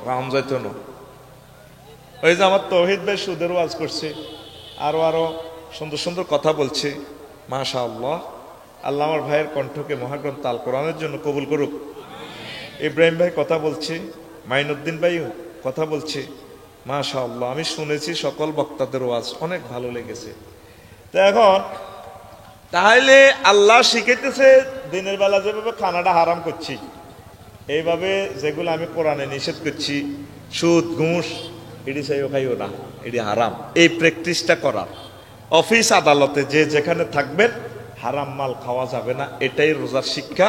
কাম যাইত না। ওই যে আমার তৌহিদ ভাই সুদের ওয়াজ করছে, আরো সুন্দর সুন্দর কথা বলছে, মাশাআল্লাহ। আল্লাহ আমার ভাইয়ের কণ্ঠকে মহাগ্রন্থ আল কোরআনের জন্য কবুল করুক। ইব্রাহিম ভাই কথা বলছে, মাইনুদ্দিন ভাই কথা বলছে, মাশাআল্লাহ। আমি শুনেছি সকল বক্তাদের ওয়াজ, অনেক ভালো লেগেছে। তো এখন তাহলে আল্লাহ শিখাইতেছে দিনের বেলা যেভাবে খানাটা হারাম করছি, এইভাবে যেগুলো আমি কোরআনে নিষেধ করছি, সুদ ঘুষ এটি চাইও খাইও না, এটি হারাম। এই প্র্যাকটিসটা করার, অফিস আদালতে যে যেখানে থাকবেন হারাম মাল খাওয়া যাবে না, এটাই রোজার শিক্ষা।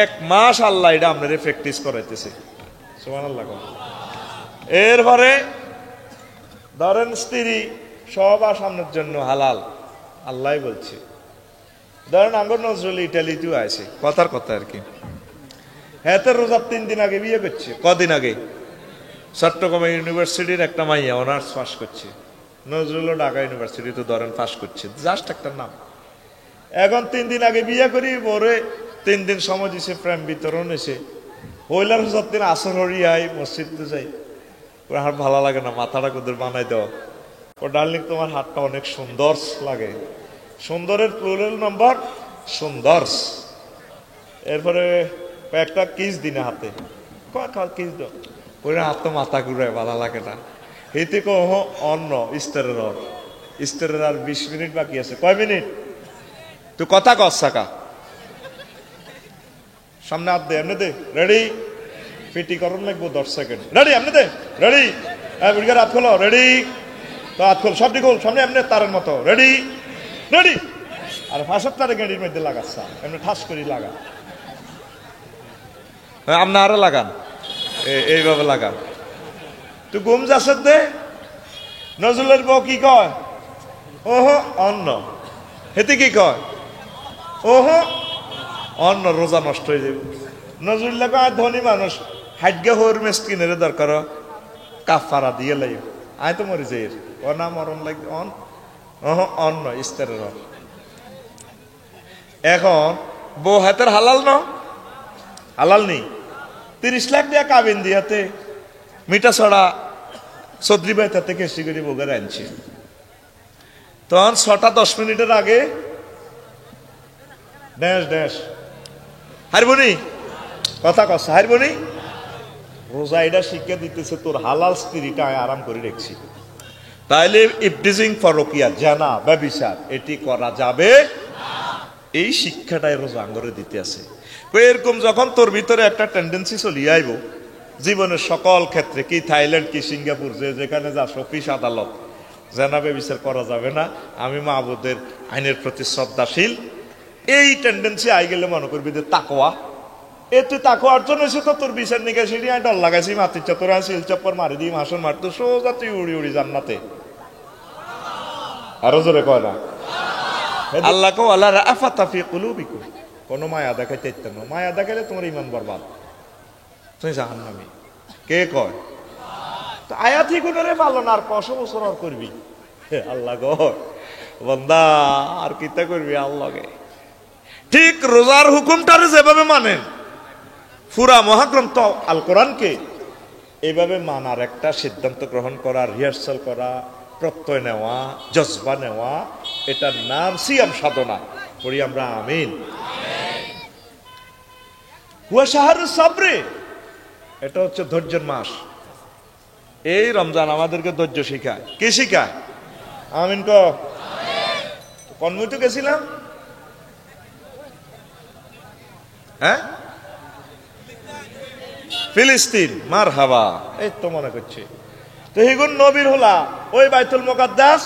1 মাস আল্লাহ এটা আপনারা প্র্যাকটিস করাইতেছে, সুবহানাল্লাহ। এরপরে ধরেন স্ত্রী সবার সামনের জন্য হালাল, আল্লাহ বলছে। ধরেন আঙ্গর নজরুল ইটালিতেও আছে, কথার কথা আর কি। হ্যাঁ, রোজার 3 দিন আগে বিয়ে করছে। কদিন আগে? চট্টগ্রাম ইউনিভার্সিটির একটা মাইয়া অনার্স পাস করছে, নজরুলও ঢাকা ইউনিভার্সিটি তো ধরেন পাস করছে, জাস্ট একটা নাম। এখন 3 দিন আগে বিয়ে করি, পরে 3 দিন সময় দিছে, প্রেম বিতরণ এসে হইলার রোজার দিন আসর হরিয়াই মসজিদ তো যাই, আর ভালো লাগে না, মাথাটা কুদের বানাই দেওয়া। ও ডার্লিং তোমার হাতটা অনেক সুন্দর লাগে, সুন্দরের প্লুরাল নাম্বার সুন্দর। এরপরে কয়েকটা কিস দিনে হাতে, কিস দাও, ওই হাত তো মাথা ঘুরায়, ভালো লাগে না। এতে কহ অন্য ইস্তারের ইস্তারের আর 20 মিনিট বাকি আছে। কয় মিনিট? তুই কথা কস সাকা, সামনে হাত দে, এমনি দে, রেডি, পিটি করুন লাগবো 10 সেকেন্ড, রেডি, এমনি দে, রেডি, বুড়িগার হাত খোলো, রেডি, তো হাত খোল, সবটি খোল, সামনে এমনি তারের মতো, রেডি, রেডি। আর 5 তারে গাড়ির মধ্যে লাগাচ্ছা, এমনি ঠাস করি লাগা, আপনি আরো লাগান, এইভাবে লাগান। তুই ঘুম যাচ্ছে দে। নজরুলের বউ কি কয়? ওহো অন্ন। হেতে কি কয়? ওহো অন্ন, রোজা নষ্ট হয়ে যাবে। নজরুল্লাহ কয় ধনী মানুষ, হাইগে হোর মেস কিনে দরকার, কাফারা দিয়ে লাই, আয় তো মরি যাই, ও না মরণ লাগে অন, ওহো অন্ন ইস্তারের। এখন বউ হাতের হালাল ন, হালাল নেই। 30 লাখ টাকা কাবিন দিয়াতে মিঠা ছড়া চৌধুরী ভাই তাতে কেসি করে বোগার আনছে। তখন 6টা 10 মিনিটের আগে ড্যাশ ড্যাশ হারবনি, কথা কস হারবনি। রোজা এটা শিক্ষা দিতেছে তোর হালাল স্ত্রীটা আরাম করে রেখছি, তাইলে ইফটিজিং ফরকিয়া জানা ব্যভিচার এটি করা যাবে, এই শিক্ষাটাই রোজা আঙ্গরে দিতে আছে। এরকম যখন তোর ভিতরে একটা টেন্ডেন্সি চলিয়ে আইব জীবনের সকল ক্ষেত্রে, কি থাইল্যান্ড কি সিঙ্গাপুর, যে যেখানে যা অফিস আদালত, জানাবে বিচার করা যাবে না, আমি মাহবুদের আইনের প্রতি শ্রদ্ধাশীল, এই টেন্ডেন্সি আই গেলে মনে করবি যে তাকওয়া। এ তুই তাকওয়া অর্জন হয়েছে তো তোর বিচার নিকে সিঁড়ি আই ডর লাগাইছি, মাতির তোর শিল চপ্পর মারি দিই, মাসন মারতো, সোজা তুই উড়ি উড়ি জান্নাতে। আরো জোরে কয় না আল্লাহ কো আল্লাহ রাফাতা ফি কুলুবিকুম, কোন মায়া দেখাইতে ইচ্ছা না, মায়া দেখাইলে তোমার ইমান বরবাদ, তুমি জাহান্নামী। কে কয়? তো আয়াতি গুণরে পালন আর 100 বছর আর করবি, আল্লাহ গো বান্দা আর কিতা করবি আল্লাহকে। ঠিক রোজার হুকুমটারে যেভাবে মানেন, পুরা মহাগ্রন্থ আল কোরআনকে এইভাবে মানার একটা সিদ্ধান্ত গ্রহণ করা, রিহার্সাল করা, প্রত্যয় নেওয়া, জজবা নেওয়া, এটার নাম সিয়াম সাধনা। পড়ি আমরা আমিন। হুয়া শাহরুস সাবরে, এটা হচ্ছে ধৈর্যের মাস। এই রমজান আমাদেরকে ধৈর্য শিখায়। কে শিখায়? আমিন ক কনমুই তো গেছিলাম, হ্যাঁ ফিলিস্তিন, মার হাবা, এই তো মনে করছে। তো হিগুন নবীর হলা ওই বাইতুল মুকাদ্দাস,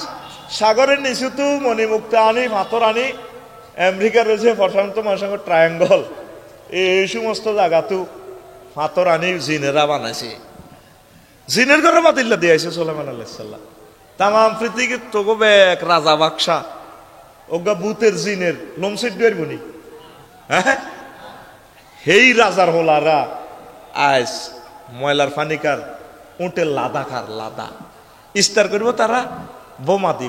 সাগরের নিচু তো মণিমুক্তা আনি, পাথর আনি, আমেরিকা রয়েছে প্রশান্ত মহাসাগর ট্রায়াঙ্গল, এই সমস্ত জায়গা তো পাথর আনি জিনেরা বানাইছে। জিনের ঘরে বাতিল্লা দিয়েছে সুলাইমান আলাইহিস সালাম। তামাম পৃথিবীকে তোগো এক রাজা বাক্সা ওগা ভূতের জিনের লোমসিট ডুয়ের বনি, হ্যাঁ হেই রাজার হোলারা আজ ময়লার ফানিকার উঁটের লাদা খার লাদা ইস্তার করব তারা বোমা দি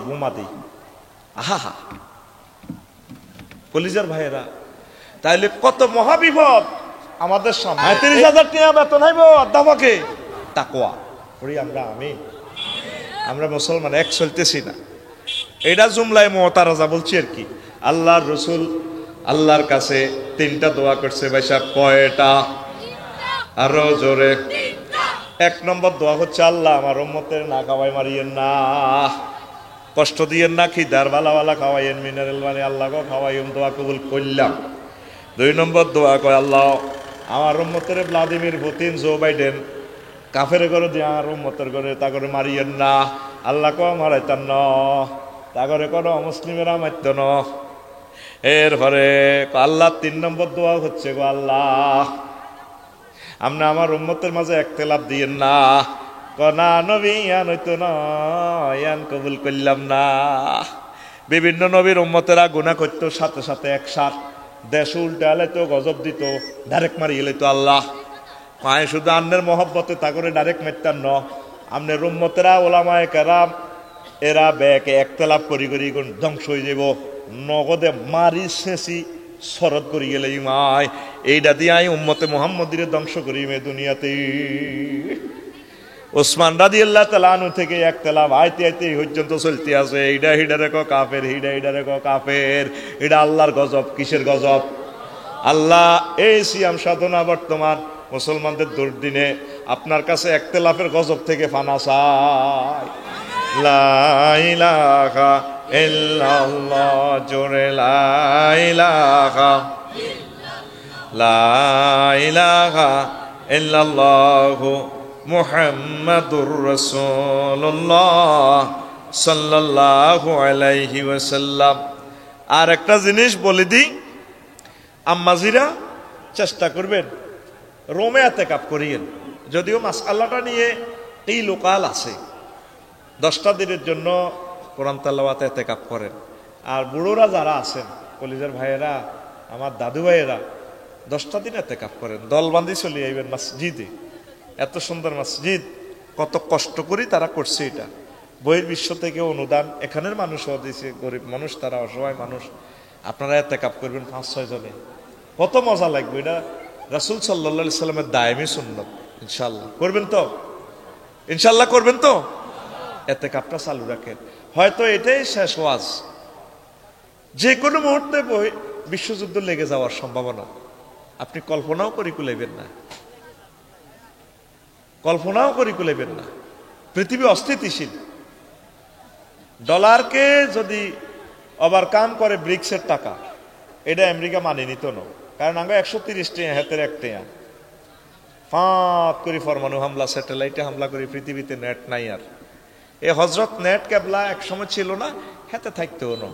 আহা কলিজার ভাইয়েরা। তাইলে কত মহাবিপদ আমাদের সামনে। ৩০,০০০ টাকা বেতন হইব অধ্যাপকে, তাকওয়া করি আমরা মুসলমান এক চলতেছি না। এটা জুমলায় মুতারাজা বলছি আর কি। আল্লাহর রসুল আল্লাহর কাছে 3টা দোয়া করছে ভাই সাহেব। কয়টা? আরো জোরে। 1 নম্বর দোয়া হচ্ছে, আল্লাহ আমার উম্মতের না খাওয়াই মারিয়েন না, কষ্ট দিয়েন না, খিদার বালা খাওয়াইয়েন, মিনারেল মানে আল্লাহ গো খাওয়াইম, দোয়া কবুল করলাম। 2 নম্বর দোয়া কয়, আল্লাহ আমার উম্মতের ভ্লাদিমির পুতিন, জো বাইডেন কাফের করে দিয়ে আমার উম্মতের করে তা করে মারিয়েন না, আল্লাহ ক মারাইতাম ন, তা করে কোনো মুসলিমেরা মারত ন। এরপরে আল্লাহ 3 নম্বর দোয়া হচ্ছে, গো আল্লাহ আপনি আমার উম্মতের মাঝে একতেলাপ দিয়েন না, কনা নবী ইয়ান হইতো না, ইয়ান কবুল করলাম না। বিভিন্ন নবীর উম্মতেরা গুনাহ করতো, সাথে সাথে একসাথ দেশ উল্টে আলাইতো, গজব দিত, ডাইরেক্ট মারি এলাইতো। আল্লাহ মায়ে শুধু আন্নের মহব্বতে তা করে ডাইরেক্ট মেরতাম ন, আমনের উম্মতেরা ওলামায়ে কেরাম এরা ব্যাকে একতেলাপ করি ধ্বংস হয়ে যাব, নগদে মারি শেষি শরৎ করি গেলে ইমাই এইটা দিয়ে আই উম্মতে মুহাম্মদিরে ধ্বংস করি মে দুনিয়াতে। ওসমান রাদিয়াল্লাহু তাআলা আনহু থেকে একতেলাপ আইতে আইতে পর্যন্ত চলতে আছে। এইটা হিডারে ক কাফের, হিডারে ক কাফের, এটা আল্লাহর গজব। কিসের গজব? আল্লাহ এই সিয়াম সাধনা বর্তমান মুসলমানদের দুর্দিনে আপনার কাছে একতেলাফের গজব থেকে ফানা চাই। লা ইলাহা ইল্লাল্লাহ, জোরে লা ইলাহা ইল্লাল্লাহু মুহাম্মাদুর রাসূলুল্লাহ সাল্লাল্লাহু আলাইহি ওয়াসাল্লাম। আর একটা জিনিস বলে দিই, আম্মাজিরা চেষ্টা করবেন রোমে এতেকাফ করিয়েন। যদিও মাসআলাটা নিয়ে এই লোকাল আছে, 10টা দিনের জন্য কোরআন তেলাওয়াতে এতেকাফ করেন। আর বুড়োরা যারা আছেন, কলিজার ভাইয়েরা, আমার দাদু ভাইয়েরা, 10টা দিন এতেকাফ করেন, দলবান্দি চলে আইবেন মসজিদে। এত সুন্দর মসজিদ, কত কষ্ট করি তারা করছে এটা। বহির বিশ্ব থেকে অনুদান, এখানের মানুষও দিয়েছে, গরিব মানুষ, তারা অসহায় মানুষ। আপনারা এতেকাফ করবেন 5-6 জনে, কত মজা লাগবে। এটা রাসূল সাল্লাল্লাহু আলাইহি সাল্লামের দায়েমি সুন্নাত। ইনশাআল্লাহ করবেন তো? ইনশাআল্লাহ করবেন তো? এতেকাফটা চালু রাখেন। হয়তো এটাই শেষ ওয়াজ, যে কোনো মুহূর্তে বিশ্বযুদ্ধ লেগে যাওয়ার সম্ভাবনা আপনি কল্পনাও করি কুলাইবেন না, কল্পনাও করি কুলাইবেন না। পৃথিবী অস্থিতিশীল। ডলারকে যদি ওভারকাম করে ব্রিক্সের টাকা, এটা আমেরিকা মানে নিত না। কারণ আমরা 130 টাকা হাতের 1 টাকা ফাঁক করে পরমাণু হামলা, স্যাটেলাইটে হামলা করি, পৃথিবীতে নেট নাই। আর এ হজরত নেট কেবলা এক সময় ছিল না, হাতে থাকতেও না।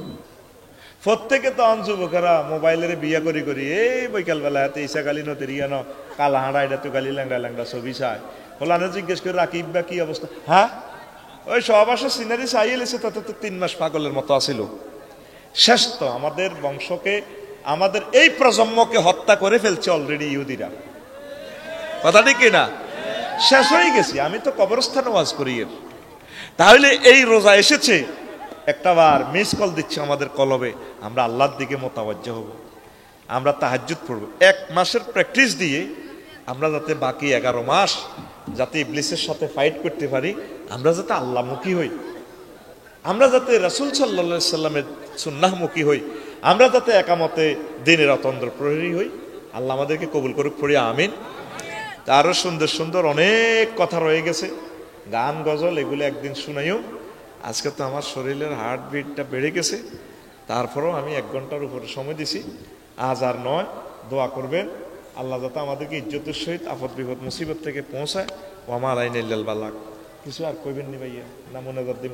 প্রত্যেকে তো যুবকেরা মোবাইলের বিয়া করি এই বৈকাল বেলা হাতে ইসা গালি নদীর ইয়ান কালা হাঁড়া, এটা তো গালি ল্যাংড়া ছবি চায়। হলানে জিজ্ঞেস করে রাকিব বা কি অবস্থা, হ্যাঁ ওই সব আসা সিনারি চাই এলেছে, তাতে তো 3 মাস পাগলের মতো আসিল। শেষ তো আমাদের বংশকে, আমাদের এই প্রজন্মকে হত্যা করে ফেলছে অলরেডি ইহুদিরা। কথা ঠিক না? শেষ হয়ে গেছি। আমি তো কবরস্থানে ওয়াজ করি। তাহলে এই রোজা এসেছে, একটা বার মিস কল দিচ্ছে আমাদের কলবে, আমরা আল্লাহর দিকে মোতাওয়াজ্জহ হব, আমরা তাহাজ্জুদ পড়ব। 1 মাসের প্র্যাকটিস দিয়ে আমরা যাতে বাকি 11 মাস যাতে ইবলিসের সাথে ফাইট করতে পারি, আমরা যাতে আল্লাহমুখী হই, আমরা যাতে রাসূল সাল্লাল্লাহু আলাইহি সাল্লামের সুন্নাহমুখী হই, আমরা যাতে একামতে দিনের অতন্দ্র প্রহরী হই। আল্লাহ আমাদেরকে কবুল করুক, পড়ি আমিন। আরো সুন্দর সুন্দর অনেক কথা রয়ে গেছে, গান গজল এগুলো একদিন শুনাইও। আজকে তো আমার শরীরের হার্ট বিটটা বেড়ে গেছে, তারপরেও আমি 1 ঘন্টার উপরে সময় দিছি। আজ আর নয়, দোয়া করবেন আল্লাহ যাতে আমাদেরকে ইজ্জতের সহিত আপদ বিপদ মুসিবত থেকে পৌঁছায়। ও আমার আইন ইল্লাল বালাগ। কিছু আর কইবেন নি ভাইয়া, না মনে কর দিব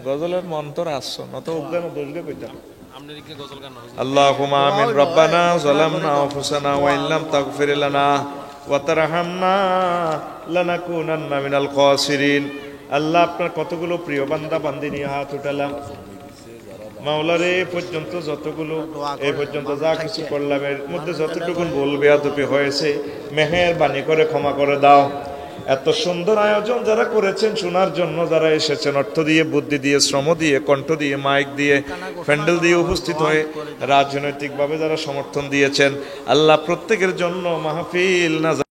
গজলের মন্তর আসছো নত উদ্যান দোষকে কইতাম। আল্লাহুম্মা আমিন। রব্বানা যালামনা আনফুসানা ওয়া ইল্লাম তাগফির লানা ওয়া তারহামনা লানাকুনান্না মিনাল খাসিরিন। আল্লাহ আপনার কতগুলো প্রিয় বান্দা বান্দি নিয়ে হাত উঠালাম মাওলারে, এ পর্যন্ত যতগুলো এই পর্যন্ত যা কিছু করলাম এর মধ্যে যতটুকু ভুল বেয়াদবি হয়েছে মেহেরবানি করে ক্ষমা করে দাও। এত সুন্দর আয়োজন যারা করেছেন শোনার জন্য, যারা এসেছেন অর্থ দিয়ে, বুদ্ধি দিয়ে, শ্রম দিয়ে, কণ্ঠ দিয়ে, মাইক দিয়ে, প্যান্ডেল দিয়ে উপস্থিত হয়ে রাজনৈতিকভাবে যারা সমর্থন দিয়েছেন, আল্লাহ প্রত্যেকের জন্য মাহফিল না